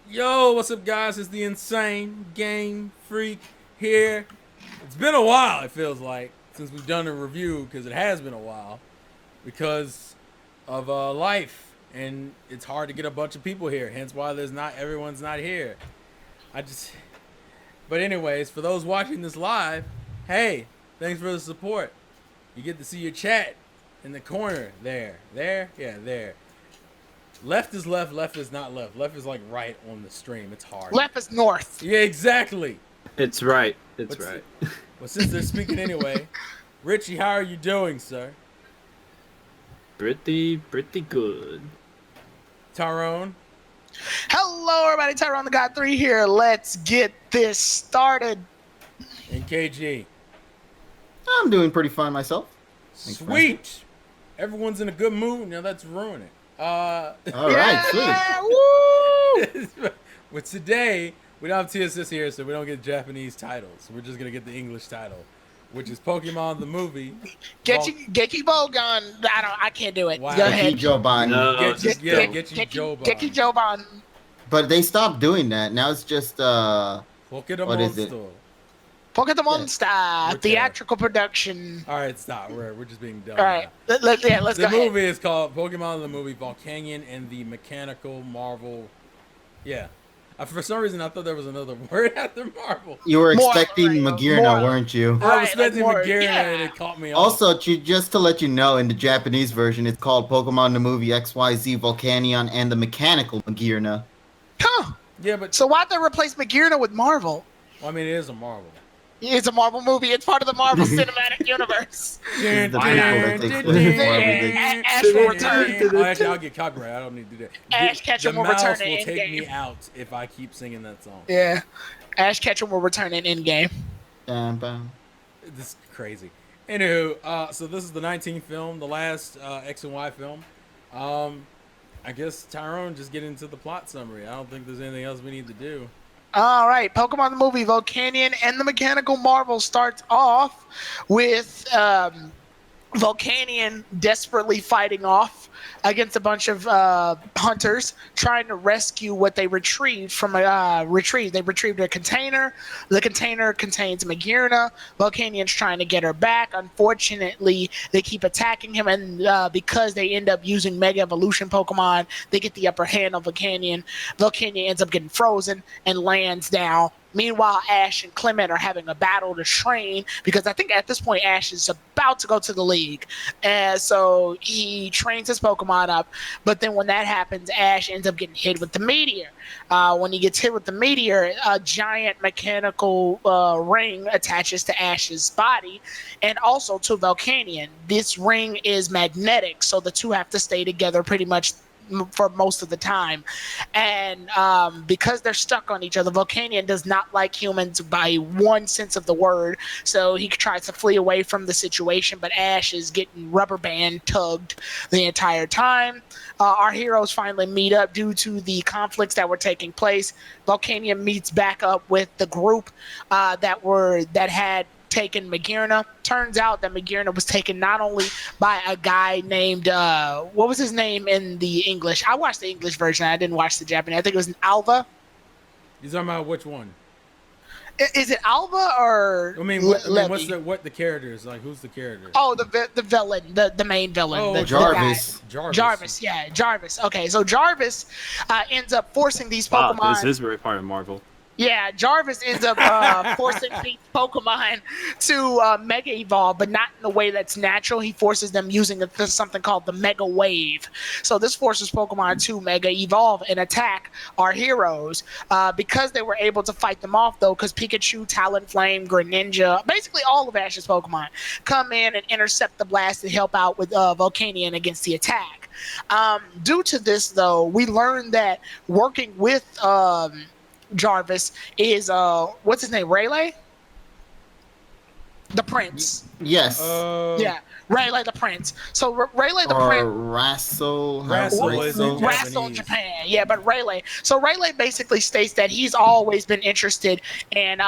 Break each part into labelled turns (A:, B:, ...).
A: Yo, what's up, guys? It's the Insane Game Freak here. It's been a while, it feels like, since we've done a review, because it has been a while, because of life, and it's hard to get a bunch of people here. Hence why everyone's not here. I just, but anyways, for those watching this live, hey, thanks for the support. You get to see your chat in the corner there, yeah, there. Left is left, left is not left. Left is like right on the stream. It's hard.
B: Left is north.
A: Yeah, exactly.
C: It's right. It's right.
A: Well, since they're speaking anyway, Richie, how are you doing, sir?
C: Pretty good.
A: Tyrone?
B: Hello, everybody. Tyrone the God 3 here. Let's get this started.
A: And KG?
D: I'm doing pretty fine myself.
A: Sweet. Everyone's in a good mood. Now let's ruin it.
D: All right, sweet.
B: Woo!
A: But today, we don't have TSS here, so we don't get Japanese titles. We're just going to get the English title, which is Pokemon the movie.
B: Geki Bogon. I can't do it.
A: Wow.
B: Go ahead.
D: Joban.
C: No,
A: Geki Joban.
B: Geki Joban.
D: But they stopped doing that. Now it's just
A: Pokemon
D: what is it?
B: Pokemon Star. Theatrical production.
A: All right, stop. We're just being dumb.
B: All right. Let's go ahead.
A: The movie is called Pokemon the movie, Volcanion and the Mechanical Marvel. Yeah. For some reason, I thought there was another word after Marvel.
D: You were expecting Magirna, weren't you?
A: I was expecting Magirna, and it caught me off.
D: Also, just to let you know, in the Japanese version, it's called Pokemon the movie XYZ Volcanion and the Mechanical Magirna.
B: Huh.
A: Yeah, but
B: So why'd they replace Magirna with Marvel?
A: well, I mean, it is a Marvel.
B: It's a Marvel movie. It's part of the Marvel Cinematic Universe.
D: This is the vehicle that takes place before everything.
B: Ash will return.
A: Oh, actually, I'll get copyright. I don't need to do that.
B: Ash Ketchum will
A: the mouse
B: return
A: will
B: in
A: take
B: Endgame.
A: me out if I keep singing that song.
B: Yeah. Ash Ketchum will return in Endgame.
A: This is crazy. Anywho, so this is the 19th film, the last X and Y film. I guess Tyrone, just get into the plot summary. I don't think there's anything else we need to do.
B: All right, Pokemon the movie Volcanion and the Mechanical Marvel starts off with Volcanion desperately fighting off against a bunch of hunters trying to rescue what they retrieved from a retrieve. They retrieved a container. The container contains Magirna. Volcanion's trying to get her back. Unfortunately, they keep attacking him, and because they end up using Mega Evolution Pokemon, they get the upper hand on Volcanion. Volcanion ends up getting frozen and lands down. Meanwhile, Ash and Clement are having a battle to train because I think at this point Ash is about to go to the league. And so he trains his Pokemon up. But then when that happens, Ash ends up getting hit with the meteor. When he gets hit with the meteor, a giant mechanical ring attaches to Ash's body and also to Volcanion. This ring is magnetic, so the two have to stay together pretty much for most of the time, and because they're stuck on each other, Volcanion does not like humans by one sense of the word, so he tries to flee away from the situation, but Ash is getting rubber band tugged the entire time. Our heroes finally meet up due to the conflicts that were taking place. Volcanion meets back up with the group that had taken Magirna. Turns out that Magirna was taken not only by a guy named what was his name in the English? I watched the English version. I didn't watch the Japanese. I think it was an Alva.
A: You talking about which one?
B: Is it Alva or?
A: I mean, what's the characters like? Who's the character?
B: Oh, the villain, the main villain.
A: Oh,
D: Jarvis.
A: Jarvis.
B: Yeah, Jarvis. Okay, so Jarvis ends up forcing these Pokemon.
C: Wow, this is very part of Marvel.
B: Yeah, Jarvis ends up forcing these Pokemon to Mega Evolve, but not in the way that's natural. He forces them using something called the Mega Wave. So this forces Pokemon to Mega Evolve and attack our heroes. Because they were able to fight them off, though, because Pikachu, Talonflame, Greninja, basically all of Ash's Pokemon, come in and intercept the blast and help out with Volcanion against the attack. Due to this, though, we learned that working with Jarvis is what's his name? Rayleigh? The Prince.
D: Yes.
B: Yeah, Rayleigh the Prince. So Rayleigh the
D: or
B: Prince.
A: Rassel
B: in Japan. Yeah, but Rayleigh. So Rayleigh basically states that he's always been interested in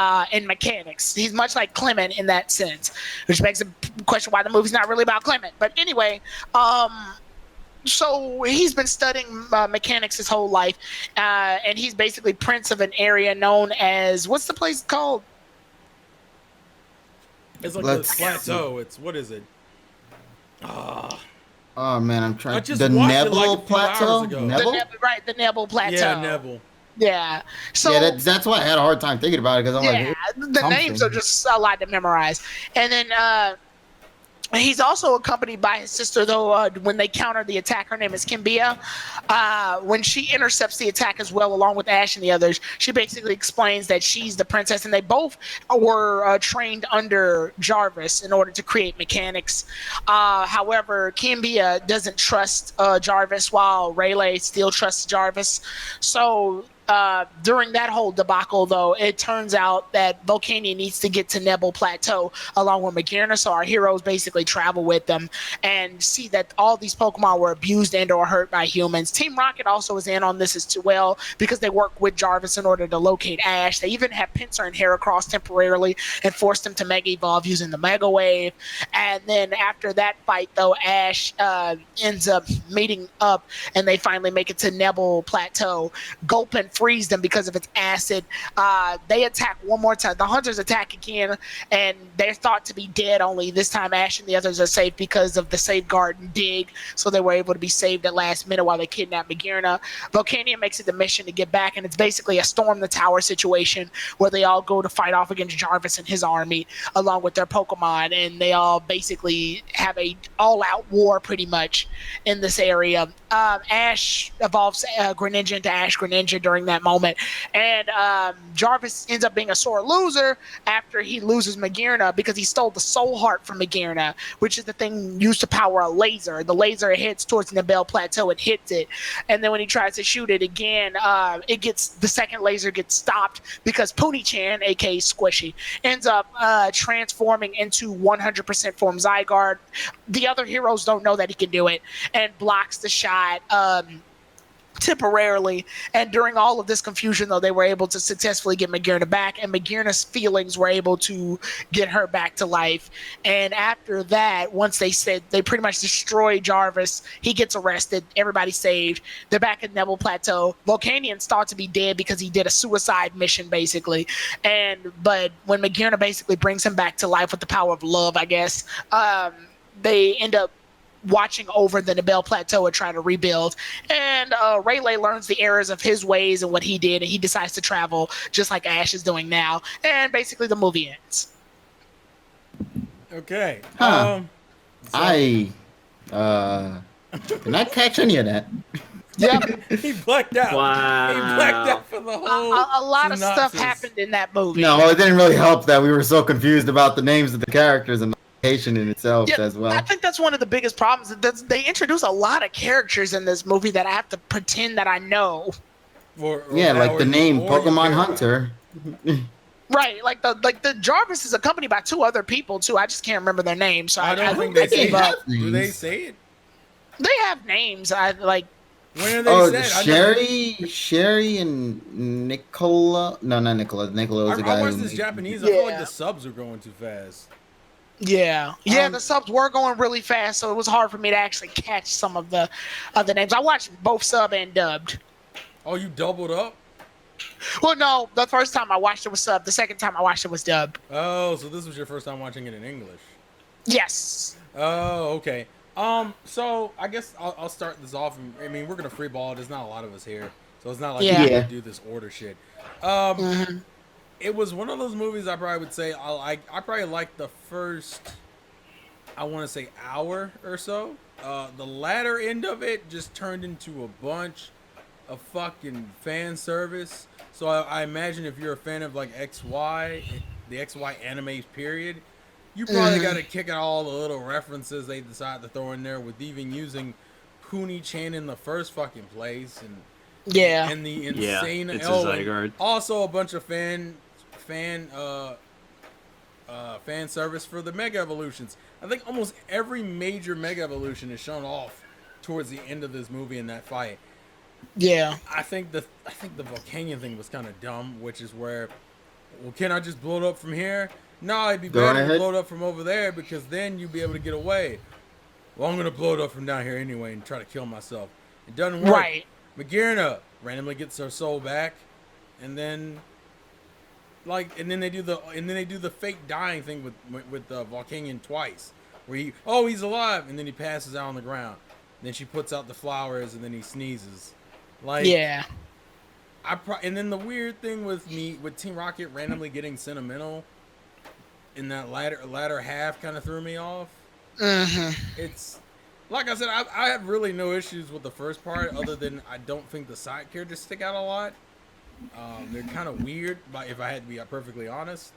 B: mechanics. He's much like Clement in that sense, which begs the question why the movie's not really about Clement. But anyway, So he's been studying mechanics his whole life, and he's basically prince of an area known as, what's the place called?
A: It's like
D: Let's
A: the plateau. It's what is it? Ah,
D: Oh man, I'm trying.
A: I just
D: The
A: watched it
D: Nebel
A: like a few hours
D: Plateau.
A: ago.
D: Nebel.
B: Right, the Nebel Plateau.
A: yeah, Neville.
B: Yeah. So
D: Yeah, that's why I had a hard time thinking about it because I'm
B: yeah,
D: like,
B: the names are just a lot to memorize. And then he's also accompanied by his sister, though, when they counter the attack. Her name is Kimbia. When she intercepts the attack as well, along with Ash and the others, she basically explains that she's the princess, and they both were trained under Jarvis in order to create mechanics. However, Kimbia doesn't trust Jarvis, while Rayleigh still trusts Jarvis. So during that whole debacle, though, it turns out that Volcanion needs to get to Nebel Plateau along with Magearna, so our heroes basically travel with them and see that all these Pokemon were abused and or hurt by humans. Team Rocket also is in on this as well because they work with Jarvis in order to locate Ash. They even have Pinsir and Heracross temporarily and forced them to Mega Evolve using the Mega Wave. And then after that fight, though, Ash ends up meeting up and they finally make it to Nebel Plateau. Gulpin freeze them because of its acid. They attack one more time. The hunters attack again, and they're thought to be dead, only this time Ash and the others are safe because of the safeguard and dig, so they were able to be saved at last minute while they kidnap Magearna. Volcanion makes it the mission to get back, and it's basically a storm the tower situation where they all go to fight off against Jarvis and his army along with their Pokemon, and they all basically have a all-out war pretty much in this area. Ash evolves Greninja into Ash Greninja during that moment, and Jarvis ends up being a sore loser after he loses Magearna because he stole the soul heart from Magearna, which is the thing used to power a laser. The laser heads towards Nebel Plateau and hits it, and then when he tries to shoot it again, the second laser gets stopped because Pony-chan, aka Squishy, ends up transforming into 100% form Zygarde. The other heroes don't know that he can do it and blocks the shot temporarily, and during all of this confusion, though, they were able to successfully get Magearna back, and Magearna's feelings were able to get her back to life. And after that, once they said they pretty much destroy Jarvis, he gets arrested, everybody's saved, they're back at Nebel Plateau. Volcanion's thought to be dead because he did a suicide mission, basically, but when Magearna basically brings him back to life with the power of love, I guess, they end up watching over the Nebel Plateau and trying to rebuild. And Rayleigh learns the errors of his ways and what he did, and he decides to travel just like Ash is doing now. And basically the movie ends.
A: Okay.
D: Huh. I did not catch any of that.
B: Yeah.
A: He blacked out.
C: Wow.
A: He blacked out for the whole
B: A lot of stuff
A: synopsis.
B: happened in that movie.
D: No, it didn't really help that we were so confused about the names of the characters and the location in itself
B: Yeah,
D: as well.
B: I think that's one of the biggest problems. They introduce a lot of characters in this movie that I have to pretend that I know.
A: Or
D: Yeah, like the name
A: or you
D: Pokemon
A: care
D: Hunter.
B: Right, like the Jarvis is accompanied by two other people too. I just can't remember their names, so
A: I don't think they
D: think
A: say
D: they
A: it.
D: have
A: Do they
D: names.
A: say it?
B: they have names. I like.
A: When are they
D: Oh,
A: said? I never-
D: Sherry and Nicola. No, not Nicola. Nicola was the guy.
A: I watched
D: who
A: this
D: made-
A: Japanese. I feel like
B: Yeah.
A: the subs are going too fast.
B: Yeah, the subs were going really fast, so it was hard for me to actually catch some of the other names. I watched both sub and dubbed.
A: Oh, you doubled up?
B: Well, no, the first time I watched it was sub. The second time I watched it was dubbed.
A: Oh, so this was your first time watching it in English.
B: Yes.
A: Oh, okay. So I guess I'll start this off. I mean, we're gonna free ball. There's not a lot of us here, so it's not like
B: Yeah.
A: we
D: Yeah.
A: can do this order shit.
B: Mhm.
A: It was one of those movies I probably would say I probably liked the first, I want to say, hour or so. The latter end of it just turned into a bunch of fucking fan service. So I imagine if you're a fan of like XY, the XY anime period, you probably got to kick out all the little references they decided to throw in there, with even using Pony-chan in the first fucking place, and
B: Yeah.
A: and the insane
C: it's a
A: and
C: Zygarde.
A: also a bunch of fan service for the Mega Evolutions. I think almost every major Mega Evolution is shown off towards the end of this movie in that fight.
B: Yeah.
A: I think the Volcanion thing was kind of dumb, which is where, well, can I just blow it up from here? No, it'd be
D: Go
A: better to
D: ahead.
A: blow it up from over there because then you'd be able to get away. well, I'm gonna blow it up from down here anyway and try to kill myself. It doesn't work.
B: Right.
A: Magearna randomly gets her soul back, and then they do the fake dying thing with Volcanion twice, where he's alive, and then he passes out on the ground. Then she puts out the flowers, and then he sneezes.
B: Yeah.
A: And then the weird thing with Team Rocket randomly getting sentimental in that latter half kind of threw me off. It's like I said, I have really no issues with the first part, other than I don't think the side characters stick out a lot. They're kind of weird, if I had to be perfectly honest.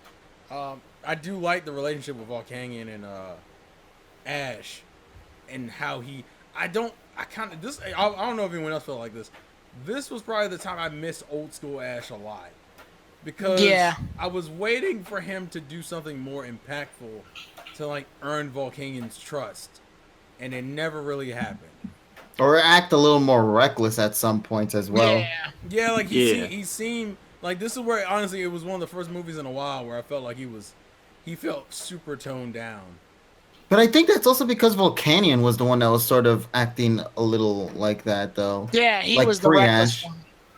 A: I do like the relationship with Volcanion and Ash, and how I don't know if anyone else felt like this. This was probably the time I missed old school Ash a lot, because I was waiting for him to do something more impactful to earn Volcanion's trust, and it never really happened.
D: Or act a little more reckless at some points as well.
A: Yeah, he seemed like, this is where, honestly, it was one of the first movies in a while where I felt like he felt super toned down.
D: But I think that's also because Volcanion was the one that was sort of acting a little like that, though.
B: Yeah, he was the reckless one.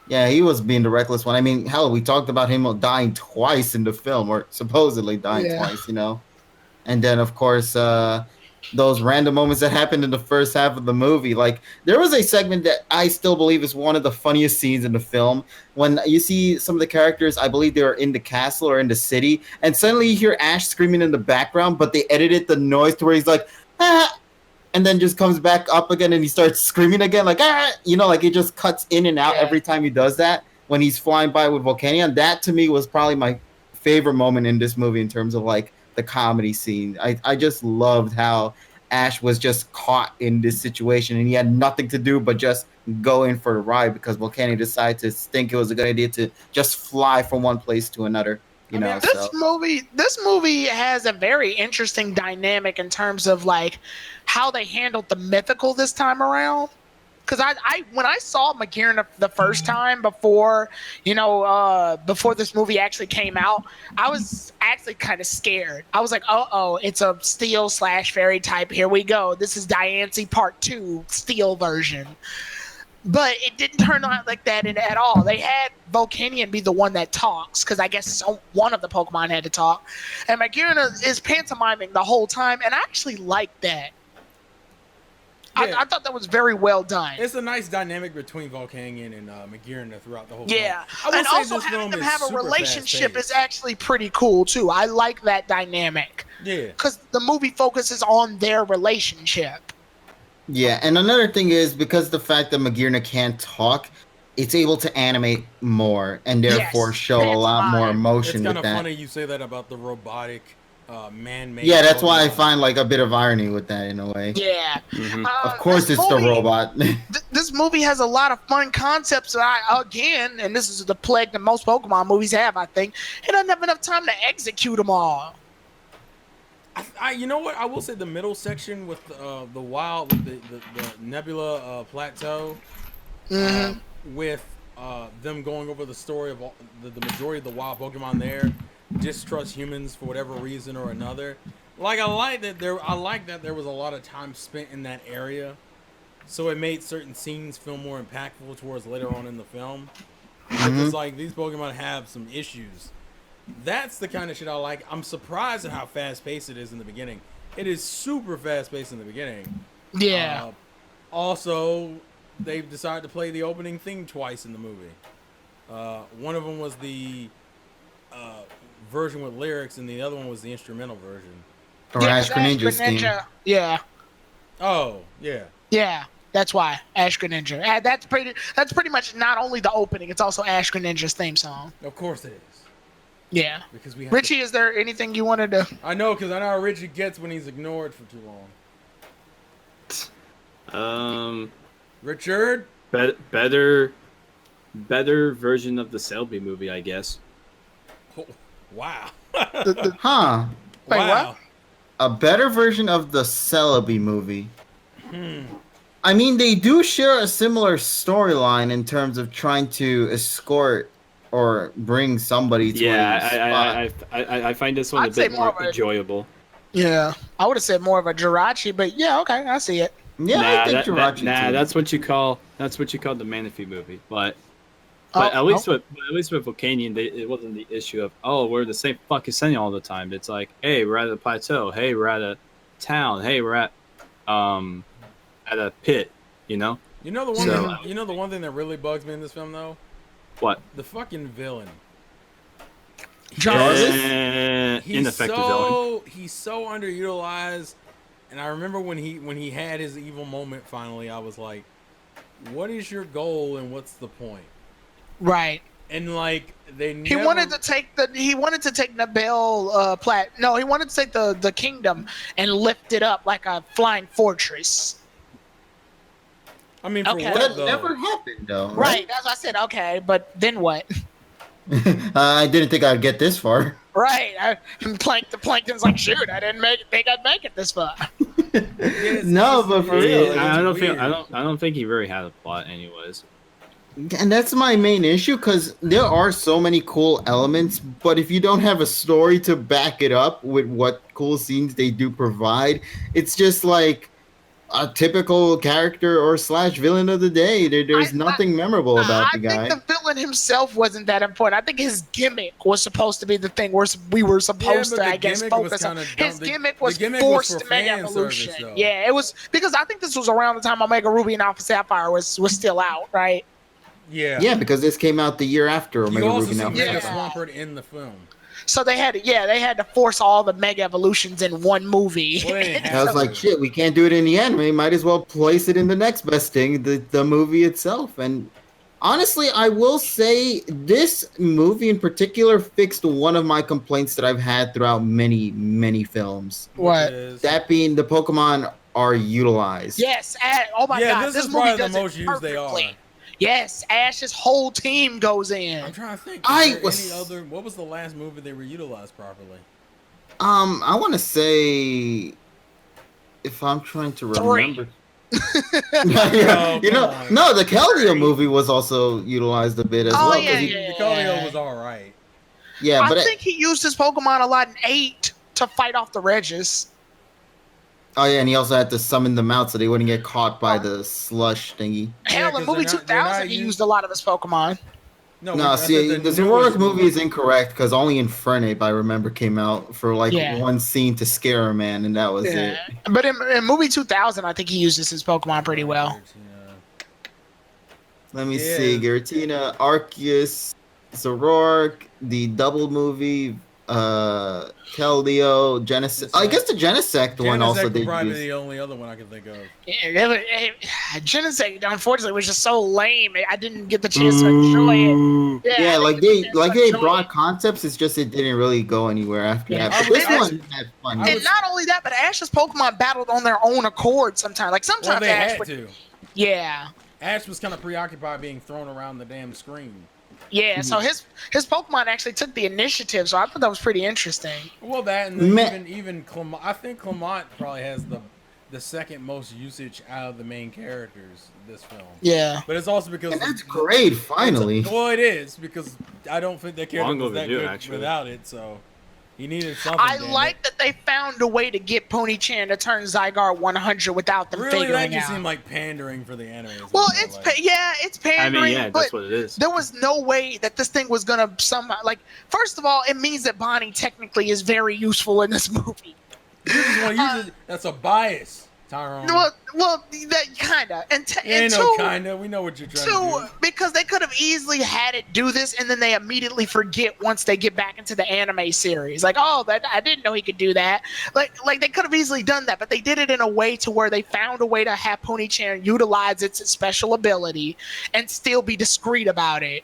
D: Yeah, he was being the reckless one. I mean, hell, we talked about him dying twice in the film, or supposedly dying twice, And then, of course, those random moments that happened in the first half of the movie. There was a segment that I still believe is one of the funniest scenes in the film, when you see some of the characters, I believe they were in the castle or in the city, and suddenly you hear Ash screaming in the background, but they edited the noise to where he's like, ah, and then just comes back up again and he starts screaming again, it just cuts in and out every time he does that when he's flying by with Volcanion. That to me was probably my favorite moment in this movie in terms of the comedy scene. I just loved how Ash was just caught in this situation and he had nothing to do but just go in for the ride, because Volcanion decided to think it was a good idea to just fly from one place to another.
B: This movie has a very interesting dynamic in terms of how they handled the mythical this time around. Because when I saw Magearna the first time before this movie actually came out, I was actually kind of scared. I was like, it's a steel / fairy type. Here we go. This is Diancie Part 2 steel version. But it didn't turn out like that at all. They had Volcanion be the one that talks, because I guess one of the Pokemon had to talk. And Magearna is pantomiming the whole time, and I actually like that. Yeah. I thought that was very well done.
A: It's a nice dynamic between Volcanion and Magearna throughout the whole film.
B: Yeah, and also having them have a relationship is actually pretty cool too. I like that dynamic.
A: Yeah,
B: because the movie focuses on their relationship.
D: Yeah, and another thing is, because the fact that Magearna can't talk, it's able to animate more and therefore show a lot more emotion.
A: It's kind
D: of
A: funny you say that about the robotic man-made.
D: Yeah, that's why I find a bit of irony with that in a way.
B: Yeah.
D: Of course it's the robot.
B: This movie has a lot of fun concepts and this is the plague that most Pokemon movies have, I think. It doesn't have enough time to execute them all.
A: You know what? I will say the middle section with the Nebula Plateau, with them going over the story of the majority of the wild Pokemon there distrust humans for whatever reason or another. I like that there was a lot of time spent in that area, so it made certain scenes feel more impactful towards later on in the film. Because these Pokemon have some issues. That's the kind of shit I like. I'm surprised at how fast paced it is in the beginning. It is super fast paced in the beginning.
B: Yeah.
A: Also, they've decided to play the opening theme twice in the movie. One of them was the version with lyrics, and the other one was the instrumental version.
D: Or Ash Greninja's theme.
B: Yeah.
A: Oh, yeah.
B: Yeah, that's why Ash Greninja. That's pretty much not only the opening; it's also Ash Greninja's theme song.
A: Of course it is.
B: Yeah.
A: Because
B: Richie, is there anything you wanted to?
A: I know, because I know how Richie gets when he's ignored for too long. Richard?
C: Better version of the Selby movie, I guess.
A: Oh, wow.
D: Huh.
B: Wait,
A: wow.
B: what?
D: A better version of the Celebi movie. I mean, they do share a similar storyline in terms of trying to escort or bring somebody to a spot.
C: I find this one a bit more enjoyable.
B: Yeah, I would have said more of a Jirachi, but yeah, okay, I see it.
D: Yeah, I think Jirachi too.
C: that's what you call the Manaphy movie. But
B: Oh,
C: at least with Volcanion, it wasn't the issue of we're the same fucking setting all the time. It's like, hey, we're at a plateau. Hey, we're at a town. Hey, we're at a pit. You know.
A: You know the one.
C: So-
A: thing, you know the one thing that really bugs me in this film though.
C: What?
A: The fucking villain.
B: Jarvis.
C: Ineffective villain.
A: He's so underutilized, and I remember when he had his evil moment finally, I was like, "What is your goal and what's the point?"
B: Right.
A: And like
B: He wanted to take Nabel he wanted to take the kingdom and lift it up like a flying fortress.
A: I mean, for
B: Okay.
A: what
D: That
A: though?
D: never happened, though.
B: Right. That's what I said. Okay, but then what?
D: I didn't think I'd get this far.
B: Right. Plankton's like, shoot, I didn't think I'd make it this far.
D: No, but for real,
C: I don't
A: weird.
C: think he really had a plot, anyways.
D: and that's my main issue because there are so many cool elements, but if you don't have a story to back it up with what cool scenes they do provide, it's just like a typical character or slash villain of the day. There's nothing memorable about the guy.
B: I think the villain himself wasn't that important. I think his gimmick was supposed to be the thing we were supposed to, I guess, focus on. His gimmick was forced Mega Evolution.
A: Service,
B: yeah, it was because I think this was around the time Omega Ruby and Alpha Sapphire was still out, right?
D: Yeah, because this came out the year after Omega
A: You also
D: Ruby
A: see
D: now.
A: Mega
B: Yeah.
A: Swampert in the film.
B: So they had to force all the Mega Evolutions in one movie.
A: Well, they didn't
D: I
A: have
D: was
A: to.
D: like, shit, we can't do it in the end. We might as well place it in the next best thing, the movie itself. And honestly, I will say this movie in particular fixed one of my complaints that I've had throughout many, many films.
B: What?
A: Which is-
D: That being the Pokemon are utilized.
B: Yes. Oh my
A: Yeah,
B: God,
A: this
B: this
A: is
B: movie
A: probably the
B: does it
A: most used they are.
B: perfectly. Yes, Ash's whole team goes in.
A: I'm trying to think.
D: I
A: Is there
D: was-
A: any other? What was the last movie they were utilized properly?
D: I want to say, if I'm trying to remember.
A: Oh,
D: You know,
A: come on.
D: no, the Keldeo movie was also utilized a bit as
B: Oh,
D: well.
B: yeah,
D: 'cause
B: yeah.
A: Decario was all right.
D: Yeah, but
B: I think he used his Pokemon a lot in 8 to fight off the Regis.
D: oh yeah, and he also had to summon them out so they wouldn't get caught by the slush thingy.
B: Hell,
A: 'cause
B: in movie
A: they're not
B: 2000, he used a lot of his Pokemon.
D: No,
A: I
D: see,
A: said
D: the
A: newest
D: Zoroark movie is incorrect because only Infernape, I remember, came out for like
B: Yeah.
D: one scene to scare a man, and that was it.
B: But in movie 2000, I think he uses his Pokemon pretty well.
D: Let me
A: Yeah.
D: see, Giratina, Arceus, Zoroark, the double movie, Keldeo, Genesect. I guess the Genesect one also
A: Genesect
D: they
A: was probably
D: used.
A: the only other one I can think of.
B: Genesect, unfortunately, was just so lame. I didn't get the chance to enjoy it. I
D: Yeah,
B: didn't
D: like
B: get the chance to
D: they
B: enjoy
D: brought
B: it.
D: concepts. It's just it didn't really go anywhere after
B: Yeah.
D: that. But this
A: I
D: one had fun.
B: And not only that, but Ash's Pokemon battled on their own accord sometimes. Like
A: Well,
B: sometimes
A: they
B: Ash
A: had
B: would,
A: to.
B: yeah.
A: Ash was kind of preoccupied being thrown around the damn screen.
B: Yeah, so his Pokemon actually took the initiative, so I thought that was pretty interesting.
A: Well, that and then
D: Ma-
A: even Clement. I think Clement probably has the second most usage out of the main characters this film.
B: Yeah.
A: But it's also because
D: And that's great. Finally,
A: Well, it is because I don't think that character
C: Long
A: was that
C: overdue,
A: good
C: actually.
A: without it. So he needed something.
B: I
A: damn
B: like
A: it.
B: that they found a way to get Pony-chan to turn Zygarde 100 without them
A: Really, that
B: figuring
A: just
B: out.
A: seemed like pandering for the anime.
B: Well,
A: Like,
B: it's pandering,
C: I mean, yeah,
B: but
C: that's what it is.
B: there was no way that this thing was gonna somehow like. First of all, it means that Bonnie technically is very useful in this movie.
A: you just want to use it. That's a bias, Tyrone.
B: Well, that kinda, and
A: Ain't
B: two,
A: no kinda. We know what you're trying to do.
B: because they could have easily had it do this, and then they immediately forget once they get back into the anime series. Like, oh, that I didn't know he could do that. Like they could have easily done that, but they did it in a way to where they found a way to have Pony-chan utilize its special ability and still be discreet about it.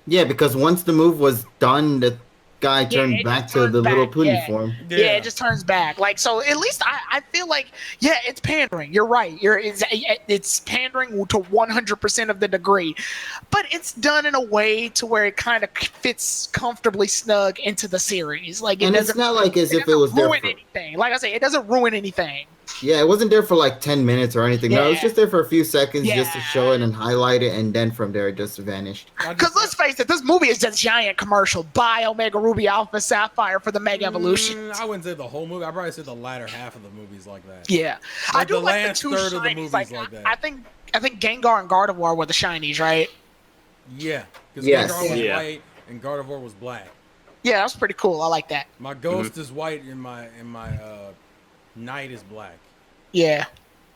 D: yeah, because once the move was done, the guy turned
B: it
D: back
B: just
D: to
B: turned
D: the little
B: back,
D: putty
B: yeah.
D: form.
B: Yeah, it just turns back. Like, so at least I feel like, yeah, it's pandering. You're right. It's pandering to 100% of the degree, but it's done in a way to where it kind of fits comfortably snug into the series. Like, it
D: And it's
B: doesn't,
D: not like as if it
B: doesn't
D: was there
B: ruin
D: for.
B: anything. Like I say, it doesn't ruin anything.
D: Yeah, it wasn't there for like 10 minutes or anything. No, it was
B: Yeah.
D: just there for a few seconds just to
B: Yeah.
D: show it and highlight it, and then from there it just vanished.
B: Because let's face it, this movie is just giant commercial. Buy Omega Ruby Alpha Sapphire for the Mega Evolution.
A: I wouldn't say the whole movie. I probably said the latter half of the movies like that.
B: Yeah, I
A: Like
B: do
A: the
B: like the
A: last
B: two
A: third of the
B: shinies.
A: movies
B: Like,
A: like that.
B: I think Gengar and Gardevoir were the shinies, right?
A: Yeah, because
D: Yes.
A: Gengar was
C: Yeah.
A: white and Gardevoir was black.
B: Yeah, that's pretty cool. I like that.
A: My ghost is white and my knight is black.
B: Yeah.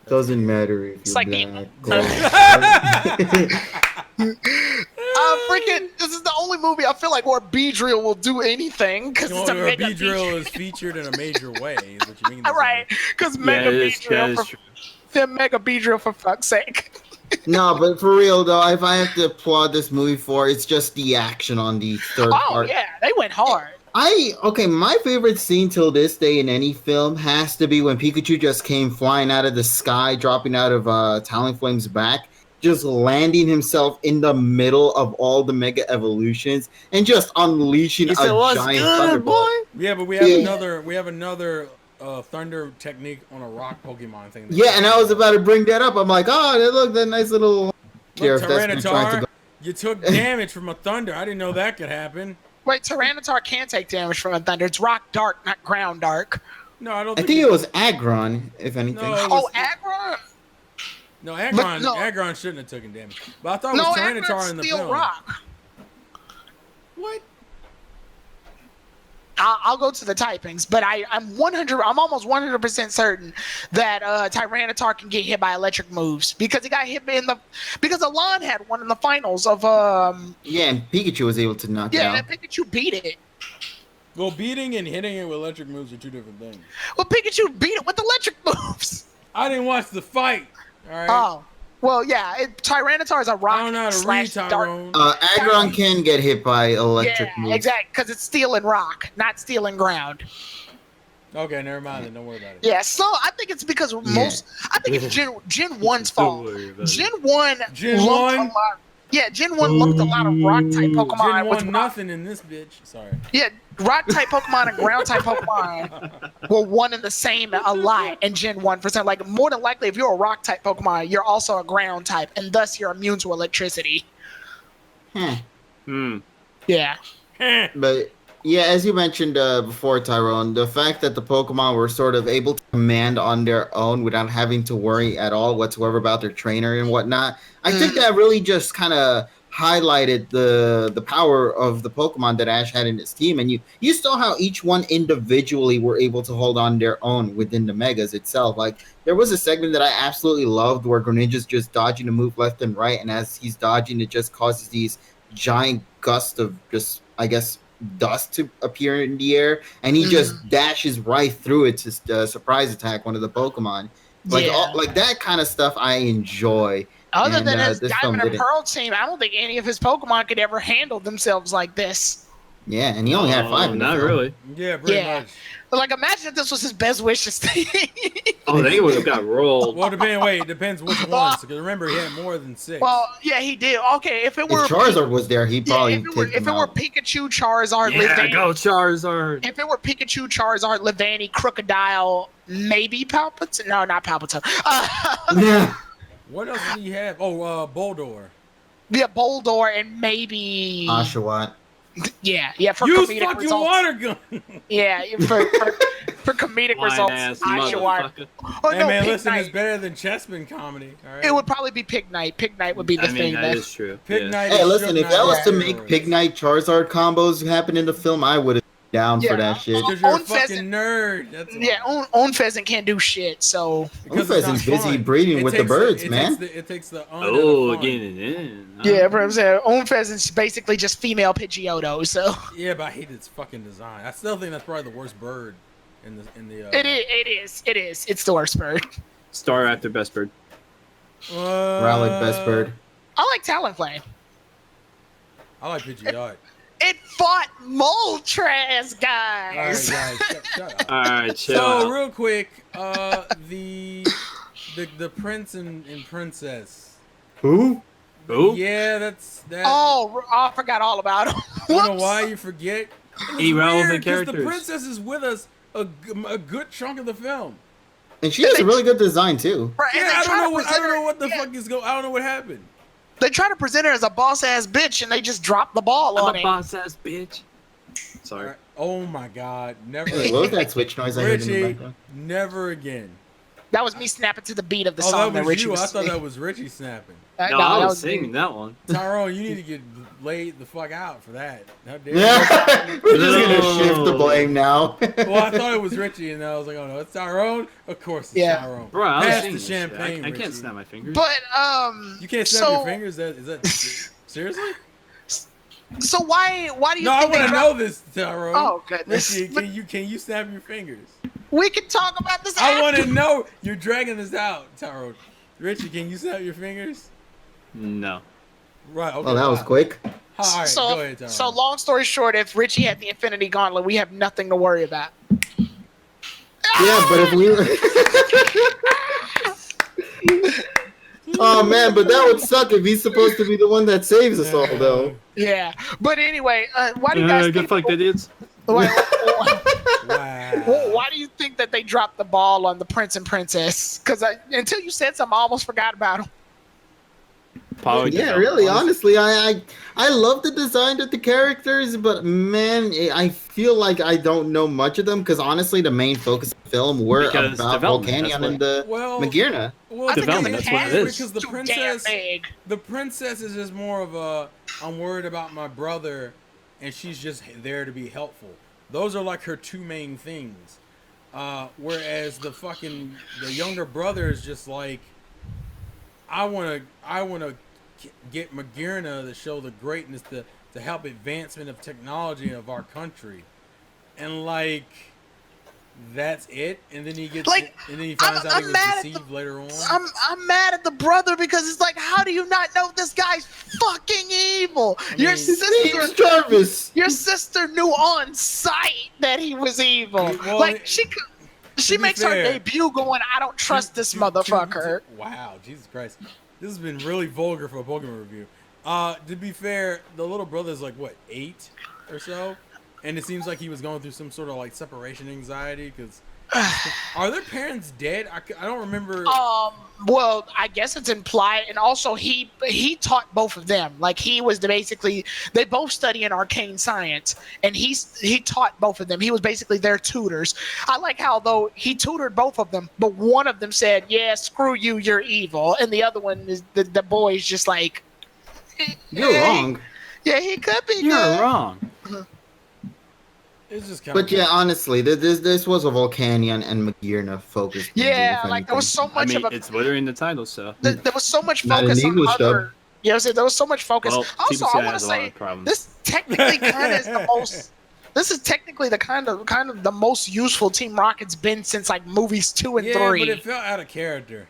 D: Doesn't matter if you're
B: like
D: black.
B: Freaking, this is the only movie I feel like where Beedrill will do anything because it's a
A: Or
B: Mega
A: Beedrill is featured in a major way. Is what you mean? to say.
B: Right, because
C: Yeah,
B: Mega
C: that is
B: Beedrill
C: true.
B: for Mega Beedrill for fuck's sake.
D: No, but for real though, if I have to applaud this movie for, it's just the action on the third
B: Oh
D: part.
B: yeah, they went hard.
D: My favorite scene till this day in any film has to be when Pikachu just came flying out of the sky, dropping out of Talonflame's back, just landing himself in the middle of all the Mega Evolutions and just unleashing a giant thunderbolt.
A: Yeah, but we have another thunder technique on a rock Pokemon thing.
D: Yeah, and I was about to bring that up. I'm like, oh, look, that nice little.
A: Look,
D: Here, if that's been trying to
A: Tyranitar,
D: go-
A: you took damage from a thunder. I didn't know that could happen.
B: Wait, Tyranitar can take damage from a thunder. It's rock dark, not ground dark.
A: No, I don't
D: I think it was Aggron, if anything.
A: No, it
B: Oh,
A: was-
B: Aggron?
A: No, Aggron,
B: no.
A: Aggron shouldn't have taken damage. But I thought it
B: No,
A: was Tyranitar
B: Aggron's
A: in the
B: steel
A: film.
B: rock.
A: What?
B: I'll go to the typings, but I'm almost 100% certain that Tyranitar can get hit by electric moves because he got hit because Alon had one in the finals of
D: Yeah, and Pikachu was able to knock it
B: yeah,
D: out.
B: and Pikachu beat it.
A: Well, beating and hitting it with electric moves are two different things.
B: Well, Pikachu beat it with electric moves.
A: I didn't watch the fight. All right.
B: Oh, well, yeah, Tyranitar is a rock
A: I don't know how to read
B: slash dark.
A: Tyrone.
D: Aggron can get hit by electric
B: Yeah,
D: moves.
B: exactly, because it's steel and rock, not steel and ground.
A: Okay, never mind then. Don't worry about it.
B: Yeah, so I think it's because I think it's Gen 1's fault.
C: Don't worry about it.
B: Gen 1
A: Gen
B: looked
A: 1?
B: a lot. Yeah, Gen 1 looked a lot of rock type Pokemon.
A: Gen
B: with
A: won nothing in this bitch. Sorry.
B: Yeah, rock type Pokemon and ground type Pokemon were one and the same a lot in Gen 1. Like, more than likely, if you're a rock type Pokemon, you're also a ground type, and thus you're immune to electricity. Yeah.
D: But yeah, as you mentioned before, Tyrone, the fact that the Pokemon were sort of able to command on their own without having to worry at all whatsoever about their trainer and whatnot, I think that really just kind of highlighted the power of the Pokemon that Ash had in his team. And you saw how each one individually were able to hold on their own within the Megas itself. Like, there was a segment that I absolutely loved where Greninja's just dodging a move left and right, and as he's dodging, it just causes these giant gusts of just, I guess, dust to appear in the air, and he just dashes right through it to surprise attack one of the Pokemon. Like,
B: Yeah.
D: like that kind of stuff I enjoy.
B: Other
D: And,
B: than his
D: this film
B: Diamond and
D: didn't.
B: Pearl team, I don't think any of his Pokemon could ever handle themselves like this.
D: Yeah, and he only had 5 in the
C: Not
D: film.
C: really.
A: Yeah, pretty
B: Yeah.
A: much.
B: But, like, imagine if this was his best wishes thing.
C: Oh, they would have got rolled.
A: Well, it depends which ones. Because remember, he had more than 6.
B: Well, yeah, he did. Okay, if it
D: If
B: were
D: Charizard was there, he'd probably
B: if it
D: take him
B: were
D: out.
B: Pikachu, Charizard,
C: Yeah,
B: Levani,
C: go Charizard.
B: if it were Pikachu, Charizard, Levani, Crocodile, maybe Palpatine. No, not Palpatine.
D: Yeah.
A: What else did he have? Oh, Boldor.
B: Yeah, Boldor and maybe
D: Oshawott.
B: yeah, for
A: Use
B: comedic
A: fucking
B: results.
A: water gun.
B: Yeah, for comedic results,
C: Lying-ass
B: Oshawott.
C: motherfucker.
B: Oh
A: Hey
B: no,
A: man,
B: Pig
A: listen,
B: Knight.
A: it's better than Chessman comedy. All right.
B: It would probably be Pig Knight. Pig Knight would be the
C: I
B: thing.
C: mean, that is true.
A: Pig
C: yeah.
A: Knight.
D: Hey,
A: is
D: listen, if
A: Shook
D: that was
A: Knight
D: to
A: on
D: make
A: steroids.
D: Pig Knight Charizard combos happen in the film, I would have been down for that shit.
A: Because you're a
B: Own
A: fucking
B: Pheasant.
A: nerd. That's all.
B: Yeah, own Pheasant can't do shit. So
A: Because
D: Own
A: it's not
D: Pheasant's busy
A: fun.
D: breeding
A: It
D: with the
A: takes
D: birds,
A: it
D: man.
A: It takes the
C: Oh,
A: fun.
C: getting it in.
B: yeah, but I'm saying own Pheasant's basically just female Pidgeotto. So
A: Yeah, but I hate its fucking design. I still think that's probably the worst bird in the.
B: it is. It's the worst bird.
C: Star after best bird.
D: Rowlet, best bird.
B: I like Talonflame.
A: I like Pidgeot.
B: It fought Moltres,
A: All right,
B: guys.
A: guys, shut up.
C: All right, chill.
A: So
C: out.
A: real quick, the prince and princess.
D: Who?
C: Who?
A: Yeah, that's that.
B: Oh, I forgot all about him.
A: I don't know
B: Whoops.
A: why you forget. It was
C: Irrelevant
A: weird 'cause
C: characters.
A: The princess is with us a good chunk of the film.
D: And she has a really good design too.
B: Right, and
A: Yeah,
B: they
A: I
B: try to
A: don't
B: present her-
A: know what the
B: yeah,
A: fuck is going. I don't know what happened.
B: They try to present her as a boss ass bitch, and they just drop the ball on
C: I'm a
B: it.
C: boss ass bitch. Sorry.
A: Alright. Oh my god, never.
D: Wait, what was that switch noise I heard in the
A: Richie,
D: background?
A: never again.
B: That was me snapping to the beat of the
A: Oh,
B: song
A: that was
B: Richie
A: you.
B: was
A: I thought
B: singing.
A: that was Richie snapping.
C: No,
B: that
C: I was
B: was me.
C: singing that one.
A: Tyrone, you need to get laid the fuck out for that. How dare
D: Yeah, we're just
C: No.
D: gonna shift the blame now.
A: you? Well, I thought it was Richie, and I was like, oh no, it's Tyrone. Of course, it's
B: Yeah.
A: Tyrone.
C: Bro, I was
A: Pass
C: singing
A: the
C: this shit.
A: champagne.
C: I can't
A: Richie.
C: snap my fingers.
B: But
A: You can't snap
B: so,
A: your fingers. Is that seriously?
B: So why do you
A: No, I
B: think
A: want
B: they
A: to
B: dropped?
A: know this, Tyrone.
B: Oh goodness!
A: Richie,
B: But
A: can you snap your fingers?
B: we can talk about this.
A: I want to
B: after.
A: know. You're dragging this out, Tyrone. Richie, can you snap your fingers?
C: No.
A: Right. Okay.
D: Oh, that was
A: fine.
D: quick.
A: All right,
B: So,
A: go ahead, Tyrone.
B: so long story short, if Richie had the Infinity Gauntlet, we have nothing to worry about.
D: Yeah, but if we. Oh man, but that would suck if he's supposed to be the one that saves us all, though.
B: Yeah, but anyway, why do you guys
C: Get
B: think?
C: fucked, idiots.
B: Why,
A: Wow.
B: why do you think that they dropped the ball on the Prince and Princess? Because until you said something, I almost forgot about them.
C: Probably
D: Yeah,
C: developed,
D: really.
C: honestly.
D: Honestly, I love the design of the characters, but man, I feel like I don't know much of them because honestly, the main focus of the film were
C: Because
D: about
C: development,
D: Volcanion
C: that's
D: and the
A: Well,
D: Magirna.
A: Well,
B: I think
C: Development,
B: it's
C: that's what it is.
A: Because the
B: too
A: princess,
B: damn big.
A: the princess is just more of a, I'm worried about my brother, and she's just there to be helpful. Those are like her two main things. Whereas the younger brother is just like, I wanna get Magirna to show the greatness to help advancement of technology of our country, and like. That's it, and then he gets,
B: Like,
A: and then he finds out he
B: I'm
A: was
B: mad at
A: deceived later on.
B: I'm mad at the brother because it's like, how do you not know this guy's fucking evil? Your
A: mean-
D: His name's
B: sister,
D: Jarvis.
B: your sister knew on sight that he was evil.
A: Well,
B: like she
A: be
B: makes her
A: fair,
B: debut going, I don't trust this motherfucker.
A: Wow, Jesus Christ, this has been really vulgar for a Pokemon review. To be fair, the little brother's like what, 8 or so, and it seems like he was going through some sort of like separation anxiety because. Are their parents dead? I don't remember.
B: Well, I guess it's implied, and also he taught both of them. Like he was they both study in arcane science, and he taught both of them. He was basically their tutors. I like how though he tutored both of them, but one of them said, "Yeah, screw you, you're evil," and the other one is the boy's just like,
D: You're wrong.
B: Yeah, he could be.
C: You're
B: good.
C: wrong.
A: It's just kind
D: But yeah, honestly, this was a Volcanion and Magirna focused. movie,
B: Yeah,
D: if
B: like there was
D: anything.
B: so
C: I
B: much
C: mean,
B: of a
C: it's literally in the title, so.
B: there was so much
D: Not in
B: focus on
D: English, though.
B: other. You know, there was so much focus.
C: Well,
B: Also,
C: TBC
B: I want to
C: has a lot
B: say
C: of problems.
B: this technically kind of is the most. This is technically the kind of the most useful Team Rocket's been since like movies 2 and 3.
A: but it felt out of character.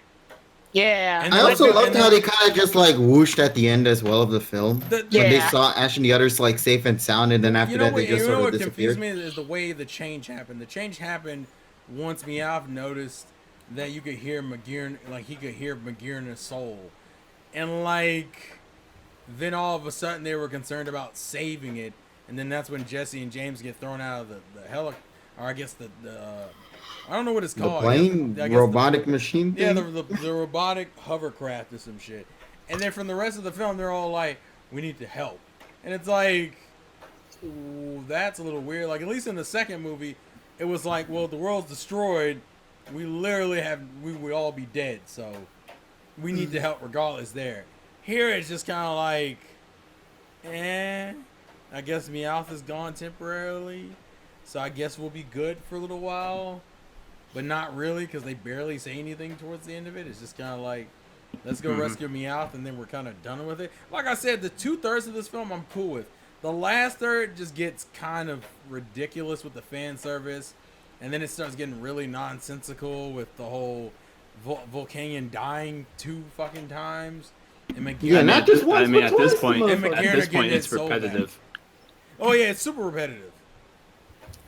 B: Yeah.
A: And
D: I
A: like
D: also
A: the-
D: loved
A: and
D: how
A: the-
D: they kind of just like whooshed at the end as well of the film.
A: The-
B: Yeah.
D: When they saw Ash and the others like safe and sound, and then after
A: You know
D: that
A: what?
D: they just
A: You know
D: sort
A: what
D: of
A: confused
D: disappeared.
A: me is the way the change happened. The change happened once Meowth noticed that you could hear Magirna, like he could hear Magirna's soul, and like then all of a sudden they were concerned about saving it, and then that's when Jesse and James get thrown out of the heli, or I guess the I don't know what it's
D: The
A: called.
D: plane,
A: I guess
D: robotic machine thing.
A: Yeah, the robotic hovercraft or some shit. And then from the rest of the film, they're all like, "We need to help," and it's like, ooh, that's a little weird. Like at least in the second movie, it was like, well, the world's destroyed. We literally we would all be dead, so we need to help regardless. There, here it's just kind of like, I guess Meowth is gone temporarily, so I guess we'll be good for a little while. But not really, because they barely say anything towards the end of it. It's just kind of like, let's go rescue Meowth, and then we're kind of done with it. Like I said, the 2/3 of this film I'm cool with. The last third just gets kind of ridiculous with the fan service, and then it starts getting really nonsensical with the whole Volcanion dying 2 fucking times. And Magirna,
D: Yeah, not just once,
C: I mean,
D: but
C: at this
D: twice,
C: point,
D: the
A: And
C: at
A: Magirna
C: this point,
A: getting
C: it's
A: it so bad.
C: repetitive.
A: Oh yeah, it's super repetitive.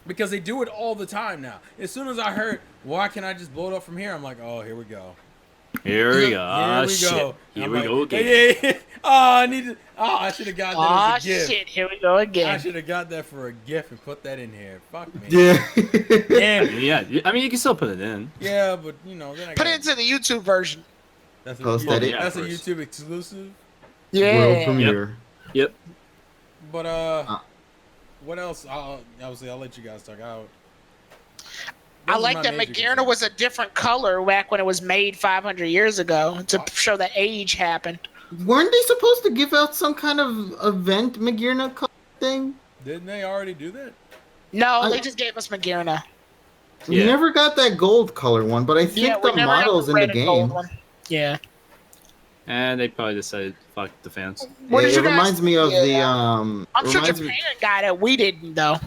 A: Because they do it all the time now. As soon as I heard, why can't I just blow it up from here? I'm like, oh, here we go.
C: Here we go.
A: Here
C: Ah,
A: we
C: shit.
A: go.
C: Here
A: I'm
C: we
A: like,
C: go again.
A: Yeah. Oh, I need to. Oh, I should have got that
B: Aw,
A: as a gift.
B: shit, here we go
A: I
B: again.
A: should have got that for a gift and put that in here. Fuck me.
D: Yeah.
A: Damn it.
C: Yeah, I mean, you can still put it in.
A: Yeah, but you know, then I
B: Put
A: gotta-
B: it into the YouTube version.
A: That's a,
D: Post
A: yeah,
D: edit.
A: that's a
C: Yeah, of course.
A: YouTube exclusive.
B: Yeah.
D: World premiere.
C: Yep.
A: But what else? Obviously, I'll let you guys talk out.
B: I like that Magearna was a different color back when it was made 500 years ago to show that age happened.
D: Weren't they supposed to give out some kind of event Magearna thing?
A: Didn't they already do that?
B: No, they just gave us Magearna.
D: We
C: Yeah.
D: never got that gold color one, but I think
B: Yeah, we
D: the
B: never got
D: models in the
B: red and gold
D: game.
B: one. Yeah.
C: And they probably decided, fuck the fans.
B: What
D: Yeah,
B: did
D: it
B: you guys-
D: reminds me of the
B: Yeah. I'm sure
D: reminds
B: Japan
D: me-
B: got it. We didn't though.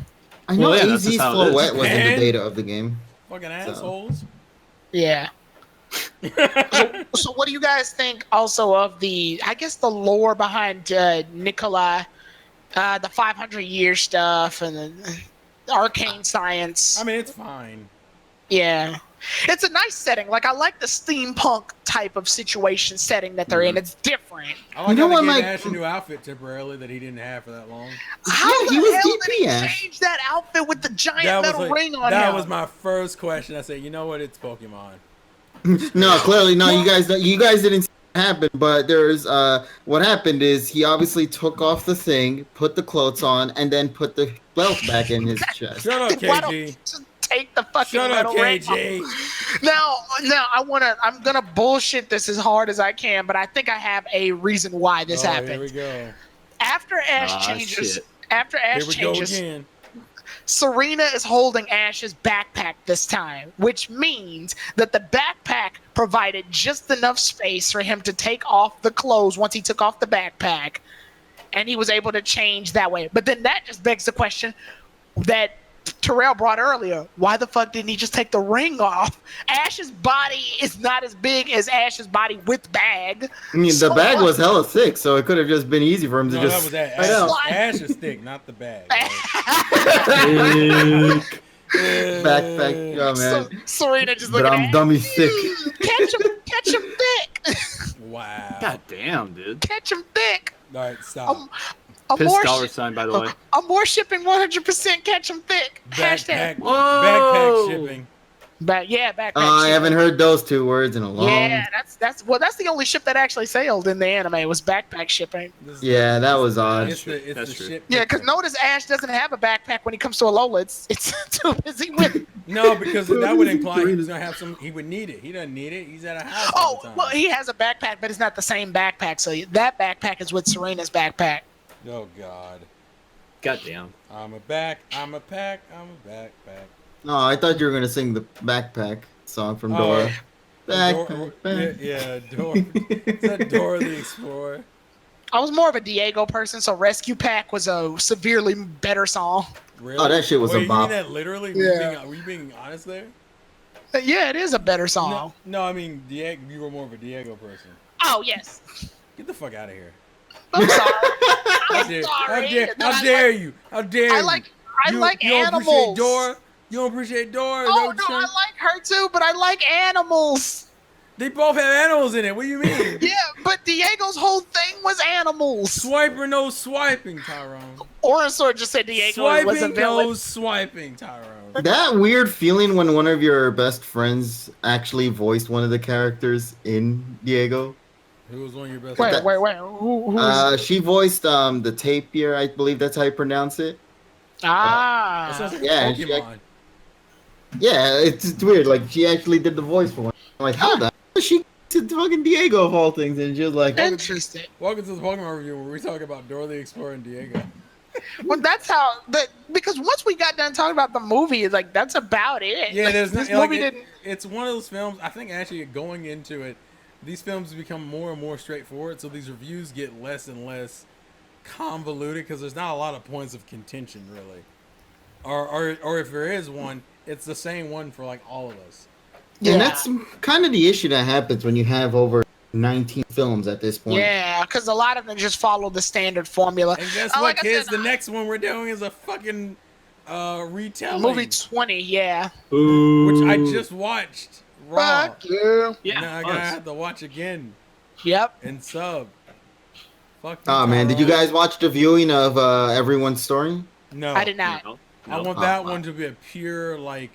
D: I know
C: Well, yeah, that's
D: AZ's
C: just how it is.
D: Floette was in the
A: Man.
D: data of the game.
A: Fucking assholes.
B: Yeah. So what do you guys think also of the, I guess, the lore behind Nikolai, the 500-year stuff and the arcane science?
A: I mean, it's fine.
B: Yeah. It's a nice setting. Like, I like the steampunk type of situation setting that they're in. It's different.
A: I like
D: You know
A: how
D: what,
A: they gave
D: Mike?
A: Ash a new outfit temporarily that he didn't have for that long.
B: How
D: Yeah,
B: the
D: he was
B: hell did he
D: DP Ash.
B: change that outfit with the giant
A: That was
B: metal
A: like-
B: ring on
A: that
B: him?
A: was my first question. I said, you know what? It's Pokemon.
D: No, clearly no. You guys didn't see it happen. But there's what happened is he obviously took off the thing, put the clothes on, and then put the belt back in his chest.
A: Shut up,
B: Why don't
A: KG.
B: you just take the fucking
A: Shut up,
B: metal ring
A: KG.
B: off? Now I'm gonna bullshit this as hard as I can, but I think I have a reason why this
A: Here
B: happened.
A: we go.
B: After Ash
C: Ah,
B: changes,
C: shit.
B: after Ash
A: Here we go
B: changes,
A: again.
B: Serena is holding Ash's backpack this time, which means that the backpack provided just enough space for him to take off the clothes once he took off the backpack, and he was able to change that way. But then that just begs the question that Terrell brought earlier. Why the fuck didn't he just take the ring off? Ash's body is not as big as Ash's body with bag.
D: I mean,
B: So
D: the bag
B: what?
D: was hella thick, so it could have just been easy for him to
A: No,
D: just.
A: that was that.
D: I know.
A: Ash is thick, not the bag.
D: Backpack, oh
B: So
D: man.
B: Serena just
D: But
B: looking
D: I'm
B: at
D: dummy thick.
B: catch him thick.
A: Wow.
C: God damn, dude.
B: Catch him thick.
A: All right, stop.
B: I'm
C: Piss
B: more
C: dollar sign, by the way.
B: I'm more shipping 100% catch 'em thick.
A: Backpack,
B: Hashtag.
A: backpack shipping.
B: Backpack.
D: I
B: shipping.
D: haven't heard those two words in a long.
B: Yeah, that's the only ship that actually sailed in the anime was backpack shipping.
A: This is-
D: Yeah, that was odd.
A: It's the
C: That's
A: the
C: true.
A: ship.
B: Yeah, because notice Ash doesn't have a backpack when he comes to Alola. It's too busy with.
A: No, because that would imply he was gonna have some. He would need it. He doesn't need it. He's at a house all
B: Oh,
A: the time.
B: well, he has a backpack, but it's not the same backpack. So that backpack is with Serena's backpack.
A: Oh God.
C: God damn.
A: I'm a back. I'm a pack. I'm a backpack.
D: No, I thought you were gonna sing the backpack song from
A: Oh,
D: Dora.
A: Dora-
D: Backpack.
A: yeah, Dora. Is that Dora the Explorer?
B: I was more of a Diego person, so Rescue Pack was a severely better song.
A: Really?
D: Oh, that shit was
A: Wait,
D: a
A: you
D: bop.
A: mean that literally?
B: Yeah.
A: Were you being honest there?
B: Yeah, it is a better song.
A: No, I mean Diego. You were more of a Diego person.
B: Oh yes.
A: Get the fuck out of here.
B: I'm sorry.
A: How
B: I'm
A: dare,
B: sorry.
A: how dare you? How dare
B: I
A: you?
B: like
A: you,
B: like
A: you don't
B: animals.
A: appreciate Dora? You don't appreciate Dora? Is that
B: Oh
A: what
B: no,
A: you're
B: I
A: saying?
B: like her too, but I like animals.
A: They both have animals in it. What do you mean?
B: Yeah, but Diego's whole thing was animals.
A: Swipe or no swiping, Tyrone.
B: Orasaur just said Diego was a
A: Swiping,
B: villain.
A: no swiping, Tyrone.
D: That weird feeling when one of your best friends actually voiced one of the characters in Diego.
A: Who was one of your best
B: Wait,
A: friends?
B: wait. Who is
D: She voiced the tapir, I believe that's how you pronounce it.
A: That sounds like
D: Yeah,
A: a
D: she-
A: Pokemon.
D: Yeah, it's weird. Like she actually did the voice for one. I'm like, how the hell did she to fucking Diego of all things? And she was like,
B: interesting?
A: Welcome to the Pokemon review where we talk about Dora the Explorer and Diego.
B: Well, that's how because once we got done talking about the movie, like that's about it.
A: Yeah,
B: Like,
A: there's
B: this
A: not, like,
B: movie didn't.
A: it's one of those films. I think actually going into it, these films become more and more straightforward. So these reviews get less and less convoluted because there's not a lot of points of contention really, or if there is one, it's the same one for like all of us.
D: and that's kind of the issue that happens when you have over 19 films at this point.
B: Yeah, because a lot of them just follow the standard formula.
A: And guess
B: Uh,
A: what,
B: like I
A: kids?
B: said,
A: The next one we're doing is a fucking retelling,
B: movie 20, yeah.
C: Ooh.
A: which I just watched Raw.
B: Fuck yeah.
C: Yeah.
A: Now I
C: it
A: gotta
C: was.
A: have to watch again
B: Yep.
A: and sub. Fuck.
D: Oh man, did you
A: Tyrone.
D: guys watch the viewing of Everyone's Story?
A: No.
B: I did not.
C: No,
A: I
C: no.
A: want
D: Oh,
A: that
D: wow.
A: one to be a pure like.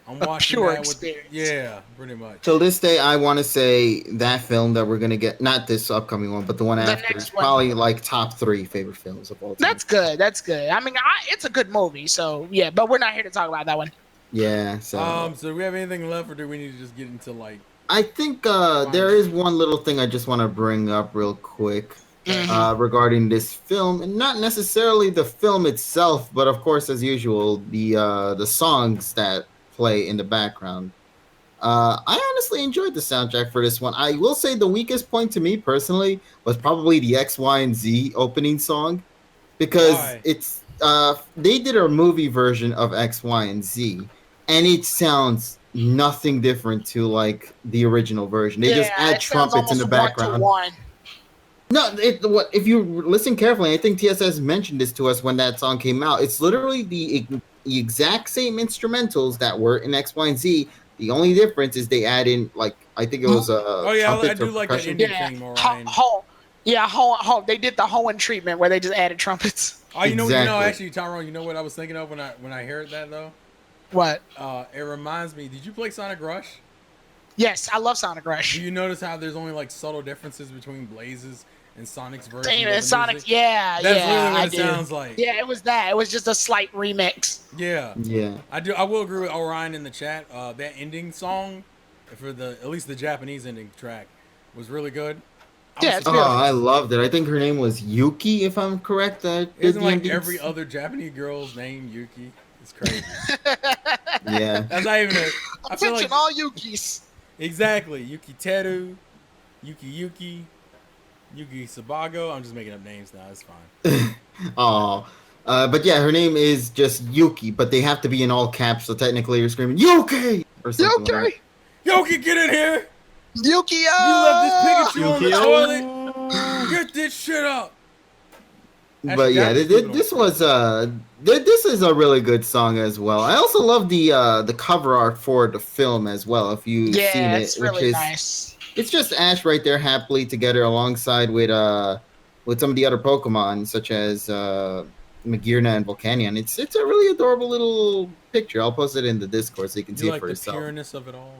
A: I'm
B: A
A: watching
B: pure
A: that with.
B: experience.
A: Yeah, pretty much.
D: Till this day, I want to say that film that we're gonna get, not this upcoming one, but the one
B: The
D: after,
B: next
D: is
B: one.
D: probably like top 3 favorite films of all time.
B: That's good. That's good. I mean, it's a good movie. So yeah, but we're not here to talk about that one.
D: Yeah. So
A: So do we have anything left, or do we need to just get into like?
D: I think there is one little thing I just want to bring up real quick
B: Mhm.
D: regarding this film, and not necessarily the film itself, but of course, as usual, the songs that play in the background. I honestly enjoyed the soundtrack for this one. I will say the weakest point to me personally was probably the X, Y, and Z opening song, because
A: Why?
D: it's they did a movie version of X, Y, and Z, and it sounds nothing different to like the original version. They just
B: Yeah,
D: add
B: it sounds
D: trumpets in the
B: almost one to
D: background.
B: one.
D: No, if you listen carefully, I think TSS mentioned this to us when that song came out. It's literally the exact same instrumentals that were in X, Y, and Z. The only difference is they add in, like, I think it was
A: Oh yeah, I
D: trumpets
A: do
D: or
A: like that
D: percussion.
A: ending
B: Yeah.
A: theme, Orion.
B: They did the Hoenn treatment where they just added trumpets.
A: Oh, you know,
D: Exactly.
A: actually, Tyrone, you know what I was thinking of when I heard that though?
B: What?
A: It reminds me. Did you play Sonic Rush?
B: Yes, I love Sonic
A: Do
B: Rush.
A: you notice how there's only like subtle differences between Blaze's and Sonic's version?
B: Damn,
A: of the
B: and Sonic,
A: music?
B: yeah,
A: That's
B: yeah,
A: really what
B: I
A: it
B: do.
A: sounds like.
B: Yeah, it was that. It was just a slight remix.
A: Yeah.
D: Yeah.
A: I will agree with Orion in the chat. That ending song, for at least the Japanese ending track, was really good.
B: Yeah, it's
D: Oh,
B: beautiful.
D: I loved it. I think her name was Yuki, if I'm correct.
A: Isn't like
D: endings.
A: every other Japanese girl's name Yuki? It's crazy.
D: Yeah.
A: That's not even a. I feel
B: Attention,
A: like
B: all Yukis.
A: exactly Yuki Teru, Yuki Sabago. I'm just making up names now. It's fine.
D: Oh. But yeah, her name is just Yuki, but they have to be in all caps, so technically you're screaming Yuki or something like
A: Yuki, get in here!
B: Yuki,
A: You left this Pikachu on the
C: Yukio.
A: toilet. Get this shit up.
D: that. But yeah, this is a really good song as well. I also love the cover art for the film as well. If you've seen
B: Yeah,
D: it,
B: it's
D: which
B: really
D: is
B: nice.
D: it's just Ash right there happily together alongside with some of the other Pokemon such as Magearna and Volcanion. It's a really adorable little picture. I'll post it in the Discord so you can see
A: You
D: it
A: like
D: for
A: the
D: yourself.
A: pureness of it all.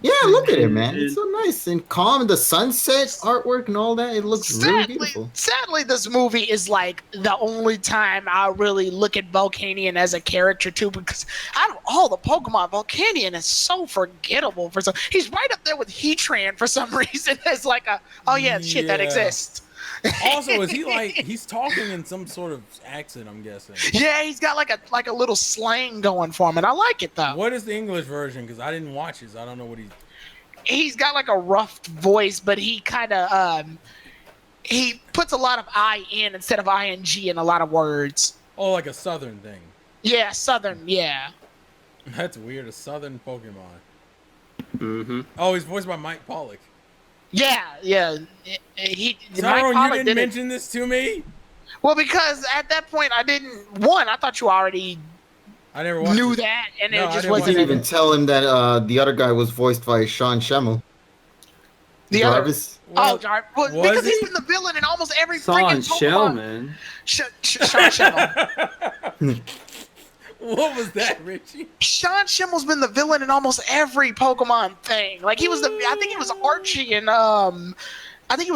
D: Yeah, look at it, man. It's so nice and calm. The sunset artwork and all that. It looks really beautiful.
B: Sadly, this movie is like the only time I really look at Volcanion as a character too, because out of all the Pokemon, Volcanion is so forgettable for some. He's right up there with Heatran for some reason. As like shit that
A: Yeah.
B: exists.
A: Also, is he like he's talking in some sort of accent? I'm guessing.
B: Yeah, he's got like a little slang going for him, and I like it though.
A: What is the English version? Because I didn't watch it, so I don't know what he.
B: He's got like a rough voice, but he kind of he puts a lot of I in instead of ing in a lot of words.
A: Oh, like a Southern thing.
B: Yeah, Southern. Yeah.
A: That's weird. A Southern Pokemon.
C: Mm-hmm.
A: Oh, he's voiced by Mike Pollock.
B: Yeah. Mike
A: Tyrone, you
B: Pollock
A: didn't
B: did it.
A: mention this to me.
B: Well, because at that point I didn't. One, I thought you already
A: I never watched
B: knew
A: it.
B: that, and
A: No, I
B: it just
A: didn't
D: I
A: watch
B: wasn't.
D: didn't even tell him that the other guy was voiced by Sean Schemmel.
B: The other.
D: Jarvis.
A: Well,
B: Well,
A: was
B: because he's
A: he?
B: been the villain in almost every
C: Son
B: freaking
C: Shell,
B: Pokemon.
C: man.
B: Sean Schemmel.
A: What was that, Richie?
B: Sean Schimmel's been the villain in almost every Pokemon thing. Like he was I think he was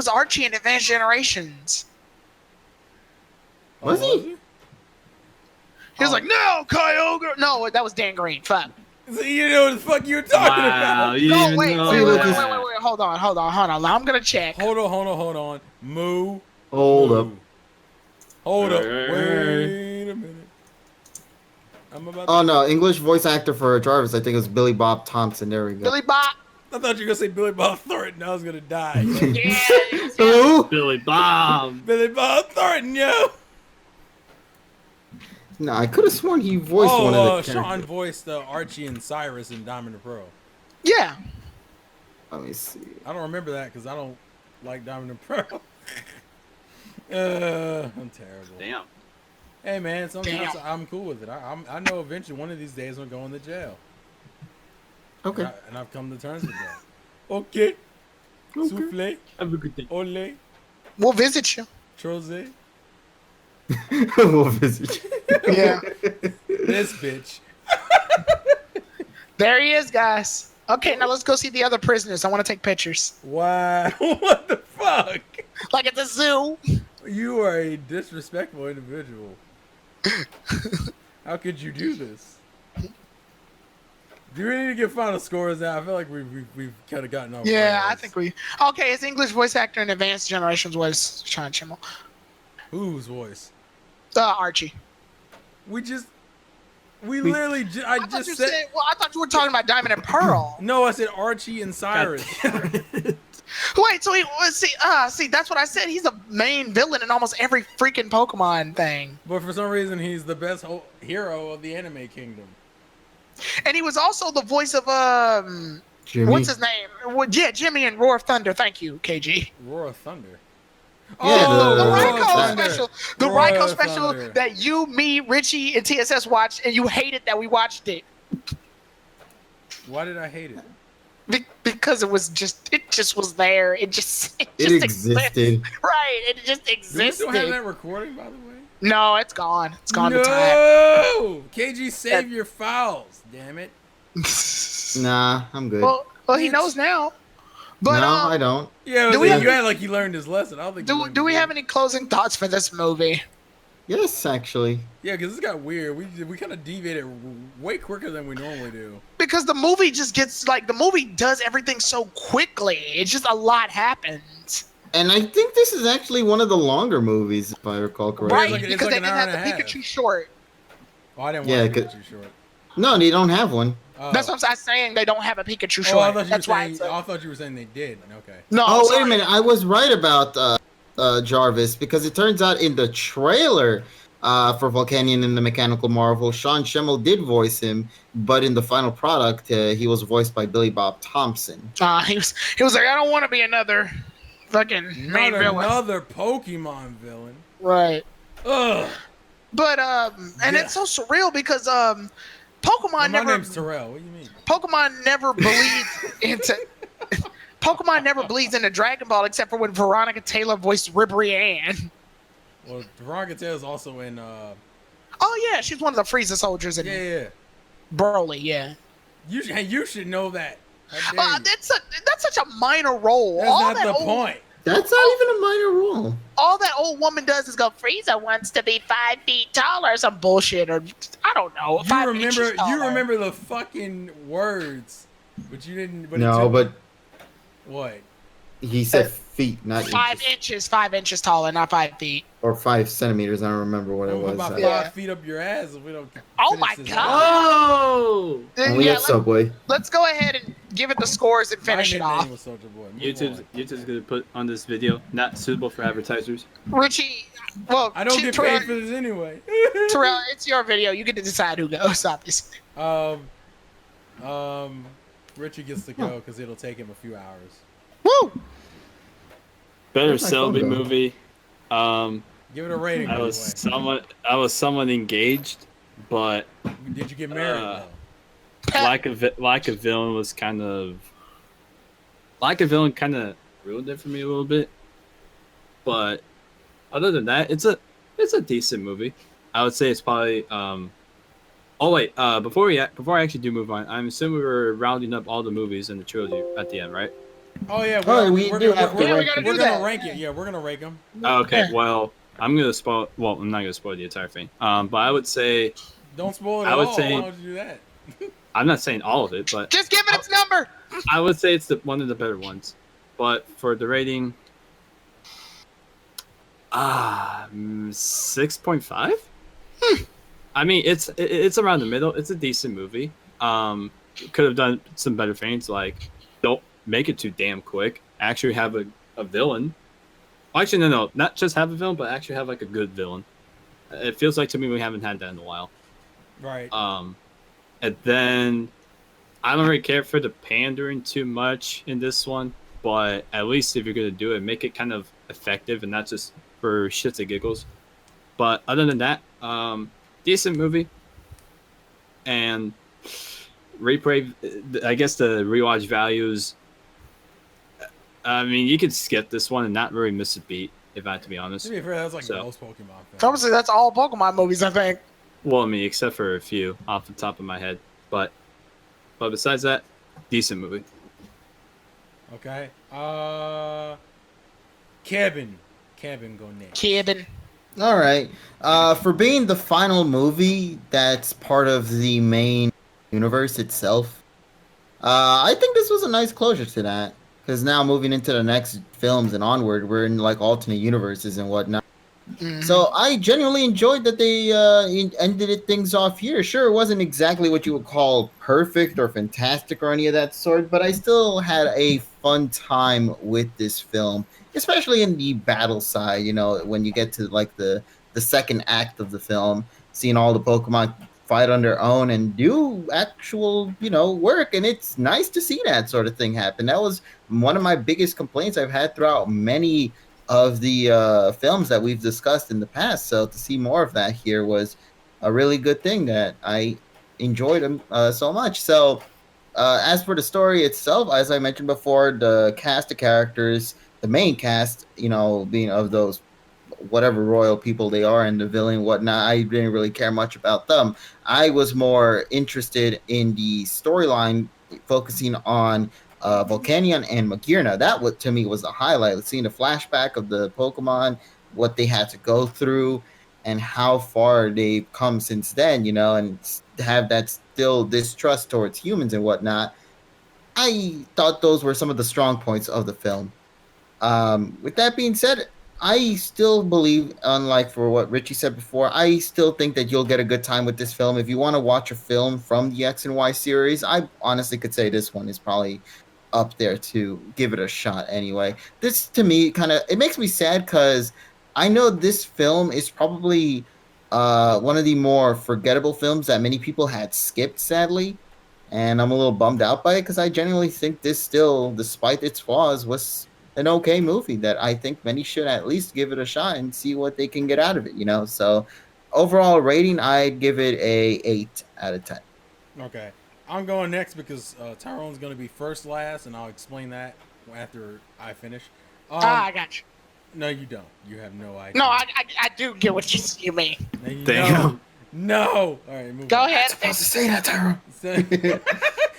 B: Archie in Advanced Generations.
D: Was he?
B: He was like, "No, Kyogre." No, that was Dan Green. Fuck.
A: So you know what the fuck you were talking
C: Wow,
A: about.
C: you
B: No,
C: didn't
B: wait,
C: even know.
B: wait. Hold on. I'm gonna check.
A: Hold on. Moo.
D: Hold up.
A: Hold up.
C: Hey.
A: Wait a minute. I'm about to...
D: Oh no, English voice actor for Jarvis. I think it was Billy Bob Thompson. There we go.
B: Billy Bob.
A: I thought you were gonna say Billy Bob Thornton. I was gonna die.
B: Yeah.
D: Who?
C: Billy Bob.
A: Billy Bob Thornton, yo.
D: No, I could have sworn he voiced one of the
A: Sean
D: characters.
A: voiced Archie and Cyrus in Diamond and Pearl.
B: Yeah.
D: Let me see.
A: I don't remember that because I don't like Diamond and Pearl. I'm terrible.
C: Damn.
A: Hey man, sometimes
B: Damn.
A: I'm cool with it. I know eventually one of these days I'm going to jail.
D: Okay.
A: And I've come to terms with that. Okay. Souffle.
C: Have a good day.
A: Ole.
B: We'll visit you.
A: Troze.
D: We'll visit you.
B: Yeah.
A: This bitch.
B: There he is, guys. Okay, now let's go see the other prisoners. I want to take pictures.
A: Wow. What the fuck?
B: Like at the zoo.
A: You are a disrespectful individual. How could you do this? Do we need to get final scores now? I feel like we've kind of gotten off.
B: Yeah, I think we. Okay, his English voice actor in Advanced Generations was Sean Schimmel.
A: Whose voice?
B: Archie.
A: We literally. I just said.
B: Well, I thought you were talking about Diamond and Pearl.
A: No, I said Archie and Cyrus.
B: Wait, so he was see that's what I said. He's the main villain in almost every freaking Pokemon thing.
A: But for some reason, he's the best hero of the anime kingdom.
B: And he was also the voice of
D: Jimmy.
B: what's his name? Well, yeah, Jimmy and Roar of Thunder. Thank you, KG.
A: Roar of Thunder.
D: Yeah,
B: The
D: Roar of
B: Raikou
D: Thunder.
B: special. The
A: Roar
B: Raikou
A: of
B: special
A: Thunder.
B: that you, me, Richie, and TSS watched, and you hated that we watched it.
A: Why did I hate it?
B: Because it just was there. It just
D: It
B: existed. Right, it just
A: Do we
B: existed.
A: still have that recording, by the way?
B: No, it's gone. It's gone to time.
A: No! KG, save your files, damn it.
D: Nah, I'm good.
B: Well, he knows now. But
D: no, I don't.
A: Yeah,
B: Do we
A: you
B: have-
A: act like he learned his lesson. I don't think.
B: do we have any closing thoughts for this movie?
D: Yes, actually.
A: Yeah, because this got weird. We kind of deviated way quicker than we normally do.
B: Because the movie just gets the movie does everything so quickly. It's just a lot happens.
D: And I think this is actually one of the longer movies, if I recall correctly.
B: Right,
A: it's
B: because
A: like
B: they
A: an
B: didn't
A: hour
B: have the
A: and a half.
B: Pikachu short.
A: Oh, I didn't
D: Yeah,
A: want to get
D: 'cause-
A: too short.
D: No, they don't have one.
A: Oh.
B: That's what I'm saying. They don't have a Pikachu
A: Oh,
B: short.
A: I thought you
B: That's
A: were
B: why.
A: saying.
B: It's a,
A: I thought you were saying they did. Okay.
B: no.
D: Oh, wait
B: sorry.
D: a minute. I was right about Jarvis, because it turns out in the trailer for Volcanion and the Mechanical Marvel, Sean Schimmel did voice him, but in the final product, he was voiced by Billy Bob Thompson.
B: He was like, I don't want to be another fucking main villain.
A: Another Pokemon villain.
B: Right.
A: Ugh.
B: But and it's so surreal because Pokemon
A: My
B: never
A: name's Terrell. What do you mean?
B: Pokemon never bleeds into Pokemon never bleeds into Dragon Ball except for when Veronica Taylor voiced Ribery Ann.
A: Well, Veronica Taylor's also in.
B: Oh yeah, she's one of the Frieza soldiers in
A: Yeah.
B: Broly. Yeah.
A: You should know that. How dare you?
B: That's such a minor role.
A: That's not the point.
D: That's not even a minor role.
B: All that old woman does is go, Frieza wants to be 5 feet taller or some bullshit, or I don't know.
A: You remember the fucking words, but you didn't. But
D: No, but
A: what?
D: he said feet, not
B: 5
D: inches.
B: inches, 5 inches taller, not 5 feet.
D: Or 5 centimeters. I don't remember what it
A: We're
D: was.
A: about
B: Yeah.
A: 5 feet up your ass if we don't.
B: Oh
A: finish
B: my
A: this
B: God.
A: out.
C: Oh!
B: Then,
D: And we
B: yeah,
D: have Subway.
B: let's go ahead and give it the scores and finish
A: My
B: it
A: nickname
B: off.
A: was Soldier Boy. Move
C: YouTube's gonna put on this video not suitable for advertisers.
B: Richie, well,
A: on. I don't get
B: Terrell,
A: paid for this anyway.
B: Terrell, it's your video. You get to decide who goes, obviously.
A: Richie gets to go because it'll take him a few hours.
B: Woo!
C: Better
D: That's my
C: Selby
D: phone, though.
C: movie.
A: Give it a rating.
C: I
A: by the
C: was somewhat engaged, but
A: way. Did you get married?
C: uh,
A: though?
C: like a villain was kind of ruined it for me a little bit. But other than that, it's a decent movie. I would say it's probably oh wait, before I actually do move on, I'm assuming we're rounding up all the movies in the trilogy at the end, right?
A: Oh yeah,
D: Oh, we do have to
B: Yeah, we
D: rank
B: gotta
D: it.
B: do
A: We're
B: that.
A: gonna rank it. Yeah, we're gonna rank them.
C: Okay,
B: Yeah.
C: well, I'm gonna spoil. Well, I'm not gonna spoil the entire thing. But I would say
A: Don't spoil it
C: I
A: at
C: would
A: all.
C: say-
A: Why would you do that?
C: I'm not saying all of it, but
B: Just give it its number.
C: I would say it's one of the better ones. But for the rating, 6.5. I mean, it's around the middle. It's a decent movie. Could have done some better things, like don't make it too damn quick. Actually have a villain. Actually, no, not just have a villain, but actually have like a good villain. It feels like to me we haven't had that in a while.
A: Right.
C: And then I don't really care for the pandering too much in this one, but at least if you're gonna do it, make it kind of effective and not just for shits and giggles. But other than that, decent movie. And replay. I guess the rewatch values. I mean, you could skip this one and not really miss a beat, if I have to be honest.
A: To be fair, that's like
C: So-
A: most Pokemon films.
B: Obviously, that's all Pokemon movies, I think.
C: Well, I mean, except for a few off the top of my head, but besides that, decent movie.
A: Okay. Kevin go next.
B: Kevin.
D: All right. For being the final movie that's part of the main universe itself, I think this was a nice closure to that. Because now moving into the next films and onward, we're in like alternate universes and whatnot. So I genuinely enjoyed that they ended things off here. Sure, it wasn't exactly what you would call perfect or fantastic or any of that sort, but I still had a fun time with this film, especially in the battle side. You know, when you get to like the second act of the film, seeing all the Pokemon fight on their own and do actual, work, and it's nice to see that sort of thing happen. That was one of my biggest complaints I've had throughout many of the films that we've discussed in the past. So to see more of that here was a really good thing that I enjoyed them so much. So as for the story itself, as I mentioned before, the cast of characters, the main cast, being of those whatever royal people they are and the villain and whatnot, I didn't really care much about them. I was more interested in the storyline focusing on Volcanion and Magearna. That to me was the highlight. Seeing the flashback of the Pokemon, what they had to go through, and how far they've come since then, and have that still distrust towards humans and whatnot. I thought those were some of the strong points of the film. With that being said, I still believe, unlike for what Richie said before, I still think that you'll get a good time with this film. If you want to watch a film from the X and Y series, I honestly could say this one is probably up there to give it a shot anyway. This, to me, it makes me sad because I know this film is probably one of the more forgettable films that many people had skipped, sadly. And I'm a little bummed out by it because I genuinely think this still, despite its flaws, was an okay movie that I think many should at least give it a shot and see what they can get out of it, So overall rating, I'd give it a 8 out of 10.
A: Okay. I'm going next because Tyrone's going to be first last, and I'll explain that after I finish.
B: I got you.
A: No, you don't. You have no idea.
B: No, I do get what you mean.
C: Damn.
A: No. All right, move
B: Go
A: on.
B: ahead.
D: Supposed to say that, Tyrone.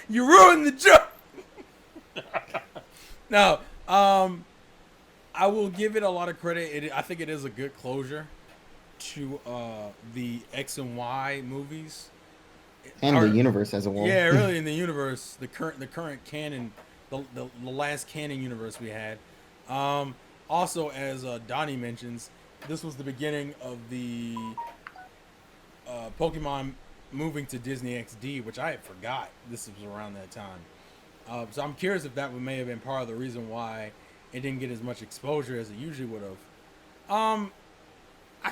A: You ruined the joke. No. I will give it a lot of credit. I think it is a good closure to the X and Y movies
D: And the universe as a whole.
A: Yeah, really, in the universe, the current canon, the last canon universe we had. Also, as Donnie mentions, this was the beginning of the Pokemon moving to Disney XD, which I had forgot this was around that time. So I'm curious if that may have been part of the reason why it didn't get as much exposure as it usually would have.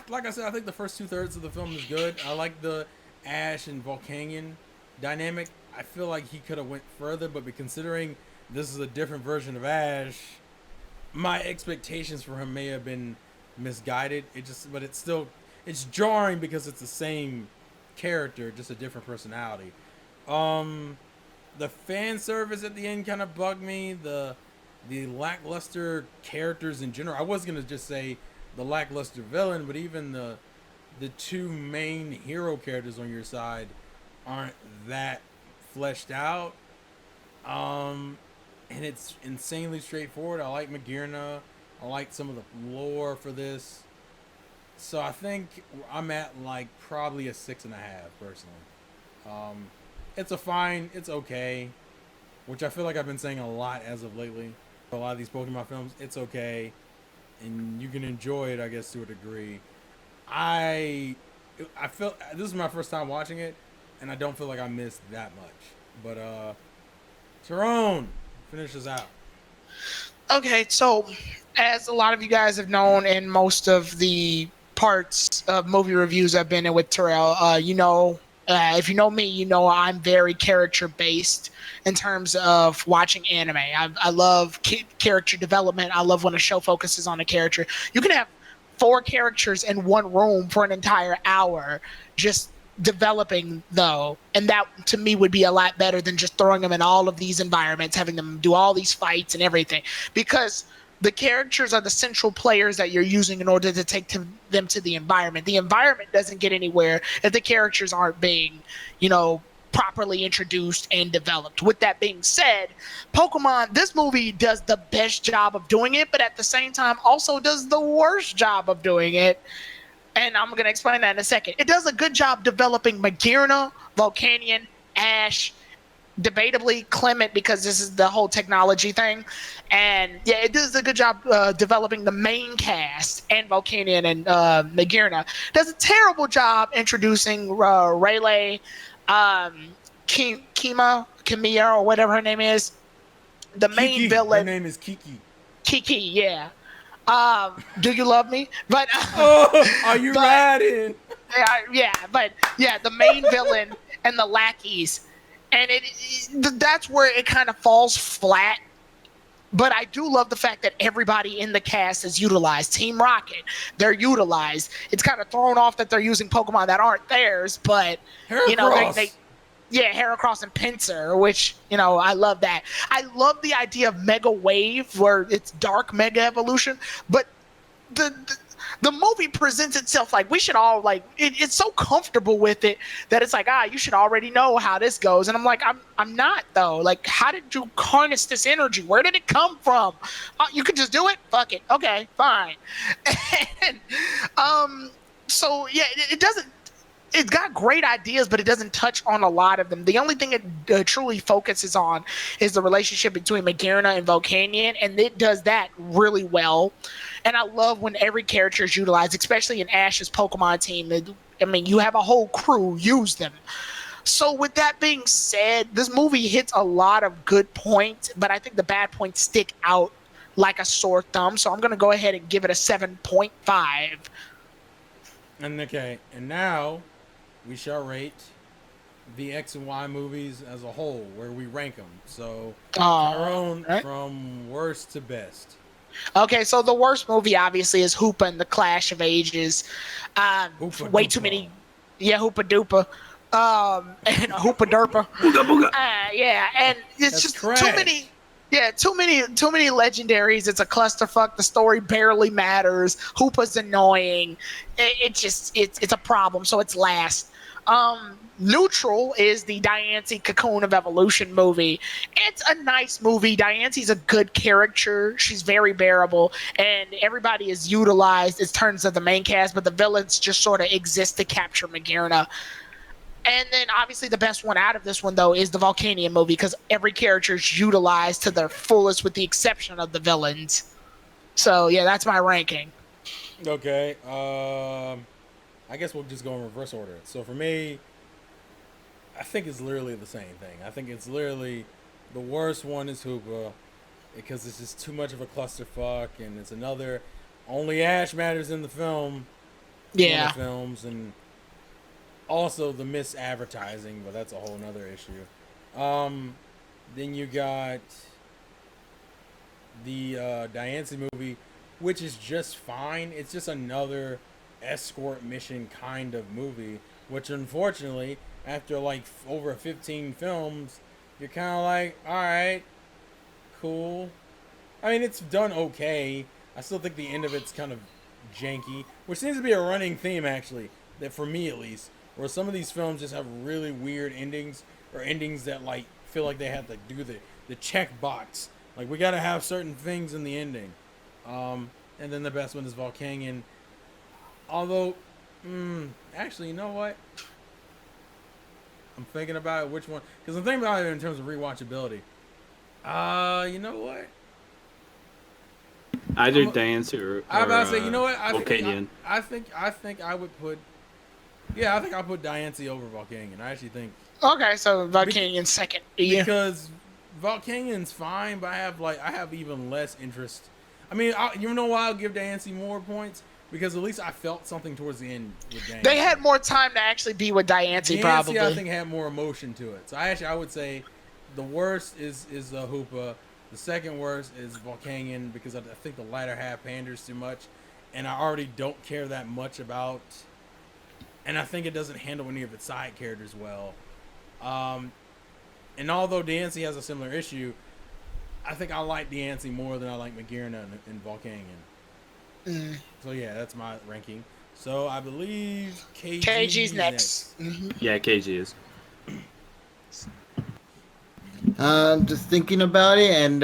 A: Like I said, I think the first 2/3 of the film is good. I like the Ash and Volcanion dynamic. I feel like he could have went further, but considering this is a different version of Ash, my expectations for him may have been misguided. But it's jarring because it's the same character, just a different personality. The fan service at the end kind of bugged me. The lackluster characters in general. I was gonna just say the lackluster villain, but even the two main hero characters on your side aren't that fleshed out. And it's insanely straightforward. I like Magearna. I like some of the lore for this. So I think I'm at like probably a 6.5 personally. It's okay, which I feel like I've been saying a lot as of lately. A lot of these Pokemon films, it's okay, and you can enjoy it, I guess, to a degree. I feel this is my first time watching it, and I don't feel like I missed that much. But Tyrone, finish us out.
B: Okay, so as a lot of you guys have known in most of the parts of movie reviews I've been in with Terrell, if you know me, you know I'm very character based in terms of watching anime. I love character development. I love when a show focuses on a character. You can have 4 characters in one room for an entire hour just developing though, and that to me would be a lot better than just throwing them in all of these environments, having them do all these fights and everything, because the characters are the central players that you're using in order to take them to the environment. The environment doesn't get anywhere if the characters aren't being, properly introduced and developed. With that being said, Pokemon, this movie does the best job of doing it, but at the same time also does the worst job of doing it. And I'm going to explain that in a second. It does a good job developing Magearna, Volcanion, Ash, debatably Clement, because this is the whole technology thing. And yeah, it does a good job developing the main cast and Volcanion and Magearna. Does a terrible job introducing Rayleigh, Kimia, or whatever her name is. The main
A: Kiki.
B: villain.
A: Her name is Kiki.
B: Kiki, yeah. Do you love me? But
A: are you riding?
B: The main villain and the lackeys, and that's where it kind of falls flat. But I do love the fact that everybody in the cast is utilized. Team Rocket, they're utilized. It's kind of thrown off that they're using Pokemon that aren't theirs, but
A: Heracross.
B: Heracross and Pinsir, which, I love that. I love the idea of Mega Wave, where it's dark Mega Evolution, but the movie presents itself like we should all, it's so comfortable with it that it's like, you should already know how this goes. And I'm like, I'm not, though. Like, how did you harness this energy? Where did it come from? You could just do it? Fuck it. Okay, fine. And, so, yeah, it doesn't, it's got great ideas, but it doesn't touch on a lot of them. The only thing it truly focuses on is the relationship between Magearna and Volcanion, and it does that really well. And I love when every character is utilized, especially in Ash's Pokemon team. I mean, you have a whole crew, use them. So with that being said, this movie hits a lot of good points, but I think the bad points stick out like a sore thumb. So I'm going to go ahead and give it a 7.5.
A: And now we shall rate the X and Y movies as a whole, where we rank them. So, Tyrone, from worst to best.
B: Okay, so the worst movie obviously is Hoopa and the Clash of Ages. Way too many, Hoopa Doopa, and Hoopa Derpa. And it's just too many. Yeah, too many legendaries. It's a clusterfuck. The story barely matters. Hoopa's annoying. It's a problem. So it's last. Neutral is the Diancie Cocoon of Evolution movie. It's a nice movie. Diancie's a good character. She's very bearable, and everybody is utilized in terms of the main cast, but the villains just sort of exist to capture Magearna. And then obviously the best one out of this one, though, is the Volcanion movie, because every character is utilized to their fullest with the exception of the villains. So, yeah, that's my ranking.
A: Okay. I guess we'll just go in reverse order. So for me, I think it's literally the same thing. I think it's literally the worst one is Hoopa, because it's just too much of a clusterfuck, and it's another only Ash matters in the film.
B: Yeah.
A: The films, and also the misadvertising, but that's a whole nother issue. Then you got the Diancie movie, which is just fine. It's just another escort mission kind of movie, which unfortunately, after over 15 films, you're kind of like, alright, cool. I mean, it's done okay. I still think the end of it's kind of janky, which seems to be a running theme, actually, that for me at least, where some of these films just have really weird endings, or endings that feel like they have to do the check box. Like, we gotta have certain things in the ending. And then the best one is Volcanion. Although, actually, you know what? I'm thinking about which one, because I'm thinking about it in terms of rewatchability. You know what?
C: Either Diancie or
A: I'm about to say, you know what?
C: Volcanion.
A: I think I would put. Yeah, I think I'll put Diancie over Volcanion. I actually think.
B: Okay, so Volcanion's second. Yeah.
A: Because Volcanion's fine, but I have even less interest. I mean, you know why I'll give Diancie more points? Because at least I felt something towards the end with Diancie.
B: They had more time to actually be with Diancie, probably.
A: I think had more emotion to it. So I would say the worst is Hoopa. The second worst is Volcanion, because I think the latter half panders too much, and I already don't care that much about and I think it doesn't handle any of its side characters well. And although Diancie has a similar issue, I think I like Diancie more than I like Magearna in Volcanion. So yeah, that's my ranking. So I believe
B: KG's next.
C: Yeah, KG is.
D: Just thinking about it, and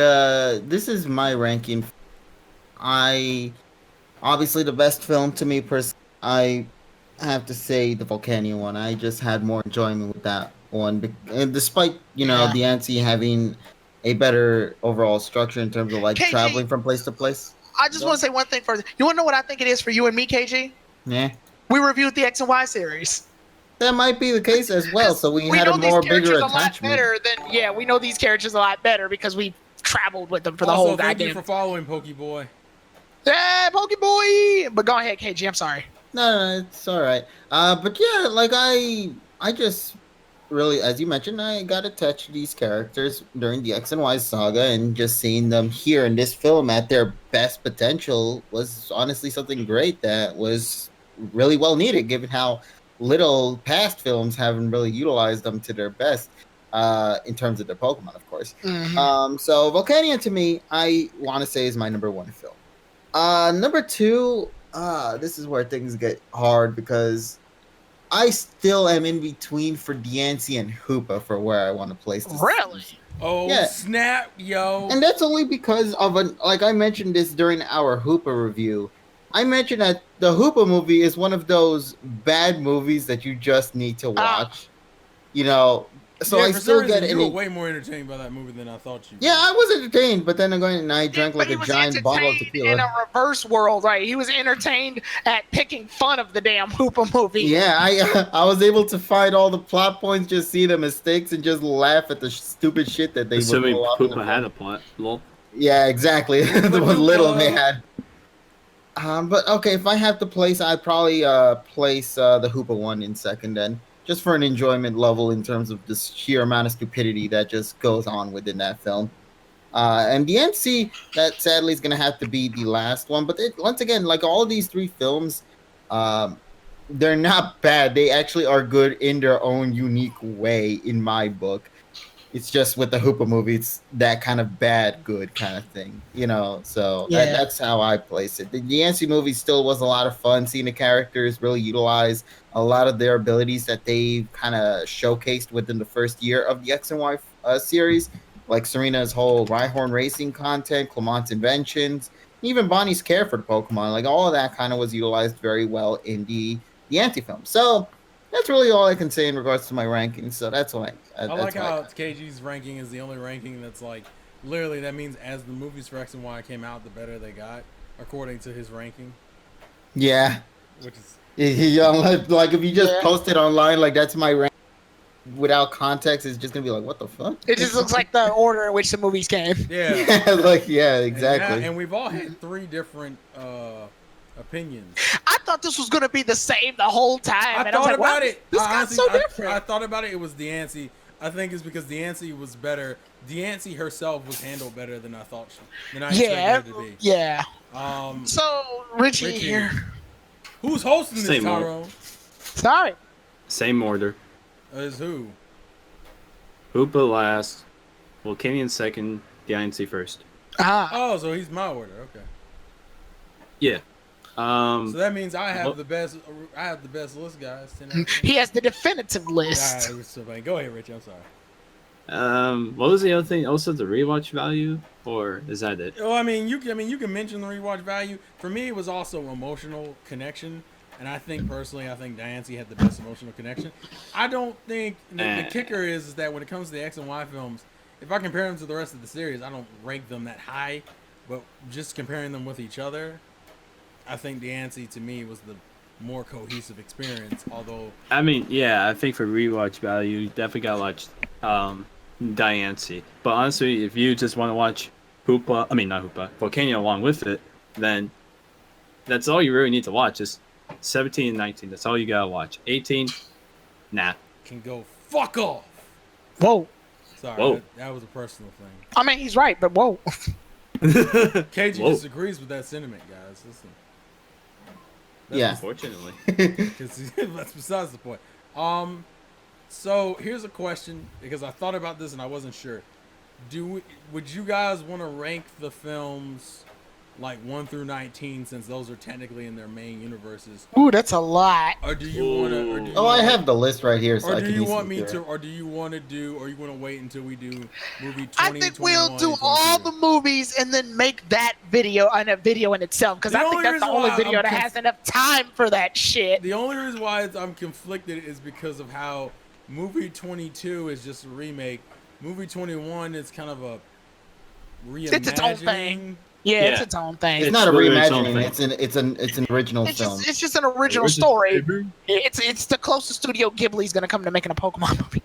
D: this is my ranking. Obviously the best film to me personally. I have to say the Volcanion one. I just had more enjoyment with that one, and despite the Diancie having a better overall structure in terms of like
B: KG,
D: traveling from place to place.
B: I just want to say one thing first. You want to know what I think it is for you and me, KG?
D: Yeah.
B: We reviewed the X and Y series.
D: That might be the case as well. So we had a more bigger attachment.
B: We know these characters a lot better because we traveled with them for the
A: also,
B: whole goddamn.
A: Thank you for following Pokeboy.
B: Yeah, Pokeboy. But go ahead, KG. I'm sorry.
D: No, it's all right. But yeah, like I just really, as you mentioned, I got to touch these characters during the X and Y saga, and just seeing them here in this film at their best potential was honestly something great that was really well needed, given how little past films haven't really utilized them to their best in terms of their Pokemon, of course. So Volcanion to me, I want to say is my number one film. Number two, this is where things get hard because I still am in between for Diancie and Hoopa for where I want to place this.
B: Really?
A: Oh, yeah. Snap, yo.
D: And that's only because of like I mentioned this during our Hoopa review. I mentioned that the Hoopa movie is one of those bad movies that you just need to watch. So I still get it.
A: You were way more entertained by that movie than I thought you.
D: Yeah, I was entertained, but then I drank like a giant bottle of tequila.
B: In a reverse world, right? He was entertained at picking fun of the damn Hoopa movie.
D: Yeah, I was able to find all the plot points, just see the mistakes, and just laugh at the stupid shit that they would pull off.
C: Hoopa had a plot. Lol.
D: Yeah, exactly. The little they had. But okay, if I have to place, I'd probably place the Hoopa one in second then. Just for an enjoyment level in terms of the sheer amount of stupidity that just goes on within that film. And the NC, that sadly is going to have to be the last one. But once again, like all these three films, they're not bad. They actually are good in their own unique way, in my book. It's just with the Hoopa movie, it's that kind of bad, good kind of thing, So that's how I place it. The NC movie still was a lot of fun, seeing the characters really utilize a lot of their abilities that they kind of showcased within the first year of the X and Y series, like Serena's whole Rhyhorn racing content, Clamont's inventions, even Bonnie's care for the Pokemon. Like all of that kind of was utilized very well in the anti-film. So that's really all I can say in regards to my rankings. So that's why
A: I like how KG's ranking is the only ranking that's like literally that means as the movies for X and Y came out, the better they got, according to his ranking.
D: Yeah.
A: Which is
D: like if you just post it online, like that's my ranking without context, it's just gonna be like, what the fuck?
B: It just looks like the order in which the movies came.
A: Yeah.
D: Exactly.
A: And we've all had three different opinions.
B: I thought this was gonna be the same the whole time.
A: I thought about it.
B: This got so different.
A: I thought about it. It was Diancie. I think it's because Diancie was better. Diancie herself was handled better than I thought than I expected her to be.
B: Yeah. So Richie here.
A: Who's hosting this, Tyrone?
B: Sorry.
C: Same order.
A: As who?
C: Hoopa last. Volcanion second. Diancie first.
A: Oh, so he's my order. Okay.
C: Yeah.
A: So that means I have the best. I have the best list, guys.
B: He has the definitive list.
A: Go ahead, Richie. I'm sorry.
C: What was the other thing? Also, the rewatch value, or is that it?
A: Well, you can mention the rewatch value. For me, it was also emotional connection, and I think Diancie had the best emotional connection. I don't think the kicker is that when it comes to the X and Y films, if I compare them to the rest of the series, I don't rank them that high. But just comparing them with each other, I think Diancie to me was the more cohesive experience. Although
C: I think for rewatch value, you definitely gotta watch Diancie. But honestly, if you just want to watch Volcanion along with it, then that's all you really need to watch. Just 17 and 19. That's all you gotta watch. 18, nah.
A: Can go fuck off.
B: Whoa.
A: Sorry,
C: whoa.
A: That was a personal thing.
B: I mean, he's right, but whoa.
A: KG disagrees with that sentiment, guys. Listen.
D: Yeah.
C: Unfortunately.
A: Because that's besides the point. So here's a question, because I thought about this and I wasn't sure. Would you guys want to rank the films like 1 through 19, since those are technically in their main universes?
B: Ooh, that's a lot.
A: Or do you want to?
D: Oh, I have the list right here, so
A: Or
D: I
A: do
D: can
A: you
D: easily
A: want me
D: do it.
A: to? Or do you want to do? Or you want to wait until we do movie 20?
B: I think we'll
A: 21,
B: do
A: and
B: all
A: 22?
B: the movies and then make that video and a video in itself, because
A: The
B: I think
A: only
B: that's the
A: reason
B: only
A: why
B: video
A: I'm
B: that has enough time for that shit.
A: The only reason why I'm conflicted is because of how movie 22 is just a remake. Movie 21 is kind of a reimagining.
B: It's its own thing. Yeah, it's
C: Yeah.
B: its own thing.
D: It's not a
C: literally its own
D: reimagining.
C: thing.
D: It's an original
B: It's
D: film.
B: just an original story. It's the closest Studio Ghibli's gonna come to making a Pokemon movie.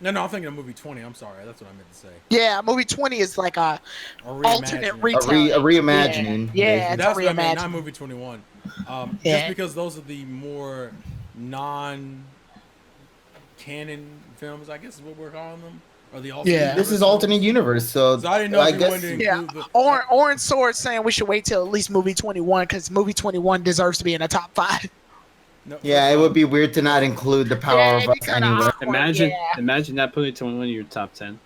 A: No, I'm thinking of movie 20. I'm sorry, that's what I meant to say.
B: Yeah, movie 20 is like a alternate
A: reimagining.
B: retelling.
D: a reimagining.
B: Yeah,
D: basically.
B: it's
A: That's
B: a
A: what I meant, not
B: reimagining.
A: movie 21.
B: Yeah.
A: Just because those are the more non-canon films, I guess is what we're calling them, or the alternate.
B: Yeah.
D: This is alternate universe, so
A: So I didn't know
D: I
A: if you
D: guess
A: wanted to
B: Yeah,
A: include the.
B: Orange Sword saying we should wait till at least movie 21, because movie 21 deserves to be in the top 5.
A: No,
D: yeah, it would be weird to not include the power
B: Yeah,
D: of
B: it'd be
D: us
B: kinda
D: anywhere.
B: awkward.
C: Imagine,
B: Yeah.
C: imagine that putting it to one of your top 10.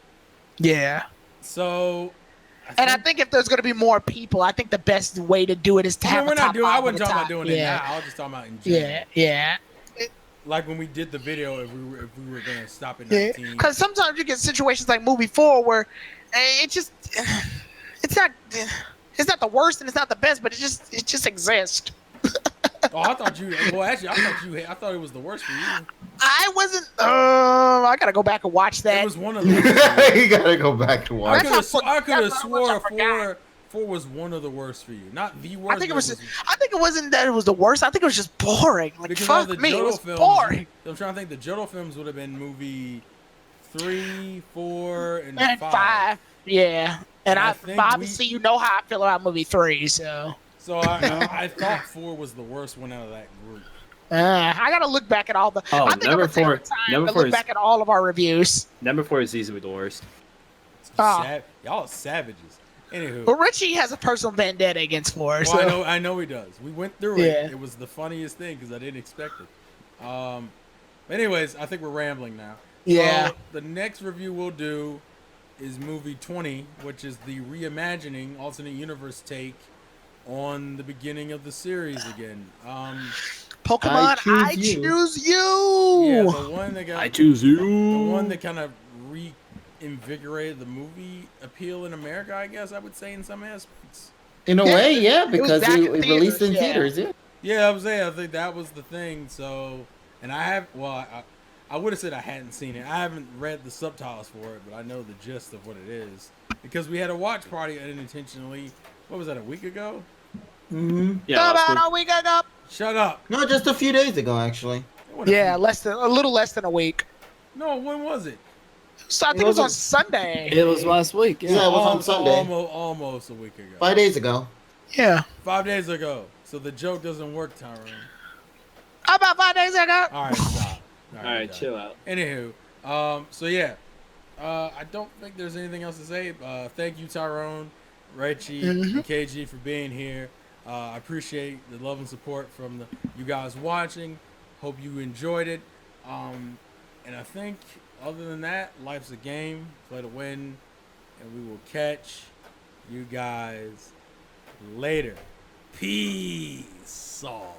B: Yeah.
A: So.
B: And I think if there's going to be more people, I think the best way to do it is to
A: I mean,
B: have
A: we're
B: a
A: not
B: top
A: doing. I
B: 5
A: wasn't
B: at the
A: talking about
B: top.
A: doing it
B: Yeah.
A: now. I was just talking about in general.
B: Yeah.
A: Like when we did the video, if we were gonna stop at
B: Yeah.
A: 19.
B: Because sometimes you get situations like movie 4 where it just it's not the worst and it's not the best, but it just exists.
A: Oh, I thought you. Well, actually, I thought it was the worst for you.
B: I wasn't. I gotta go back and watch that.
A: It was one of the worst. For you.
D: You gotta go back and
A: I
D: watch.
A: could
B: That's
A: have.
B: how
A: I could have
B: that's how much I
A: swore
B: forgot.
A: four was one of the worst for you. Not the worst.
B: I think it
A: but
B: was. I think it wasn't that it was the worst. I think it was just boring. Like
A: because all
B: fuck
A: the
B: me, it
A: Johto
B: was
A: films.
B: boring.
A: I'm trying to think. The Johto films would have been movie 3, 4, and
B: And
A: 5.
B: yeah. And
A: I
B: I
A: think
B: obviously you know how I feel about movie 3, so.
A: So I thought 4 was the worst one out of that group.
B: I gotta look back at all the.
C: Oh,
B: I think I'm
C: number
B: gonna take
C: 4
B: the time
C: number
B: to
C: 4
B: look
C: is
B: back at all of our reviews.
C: number 4 is easily the worst.
B: Oh.
A: Y'all are savages. Anywho.
B: But Richie has a personal vendetta against 4. So.
A: Well, I know he does. We went through it.
B: Yeah.
A: It was the funniest thing because I didn't expect it. Anyways, I think we're rambling now.
B: Yeah.
A: So the next review we'll do is movie 20, which is the reimagining alternate universe take on the beginning of the series again.
B: Pokemon, I choose you.
A: Yeah, the one that got
C: I choose you.
A: the one that kind of reinvigorated the movie appeal in America, I guess I would say in some aspects.
D: In a
B: Yeah,
D: way, yeah,
B: was
D: because
B: back
D: it
B: in
D: released in
B: theaters,
D: theaters. Yeah.
A: Yeah, I was saying, I think that was the thing. So, and I would have said I hadn't seen it. I haven't read the subtitles for it, but I know the gist of what it is because we had a watch party unintentionally. What was that, a week ago?
D: Mm-hmm.
C: Yeah, last
B: About
C: week.
B: a week ago.
A: Shut up.
D: No, just a few days ago, actually.
A: It wasn't
B: Yeah,
A: a
B: a little less than a week.
A: No, when was it?
B: So I think it was on Sunday.
E: It was last week. Yeah.
D: Yeah, it was on Sunday.
A: Almost a week ago.
D: 5 days ago.
B: Yeah.
A: 5 days ago. So the joke doesn't work, Tyrone.
B: About 5 days ago.
A: All right, stop.
C: All right, chill out.
A: Anywho, so yeah, I don't think there's anything else to say. Thank you, Tyrone, Reggie, and KG for being here. I appreciate the love and support from you guys watching. Hope you enjoyed it. And I think other than that, life's a game. Play to win, and we will catch you guys later. Peace. All.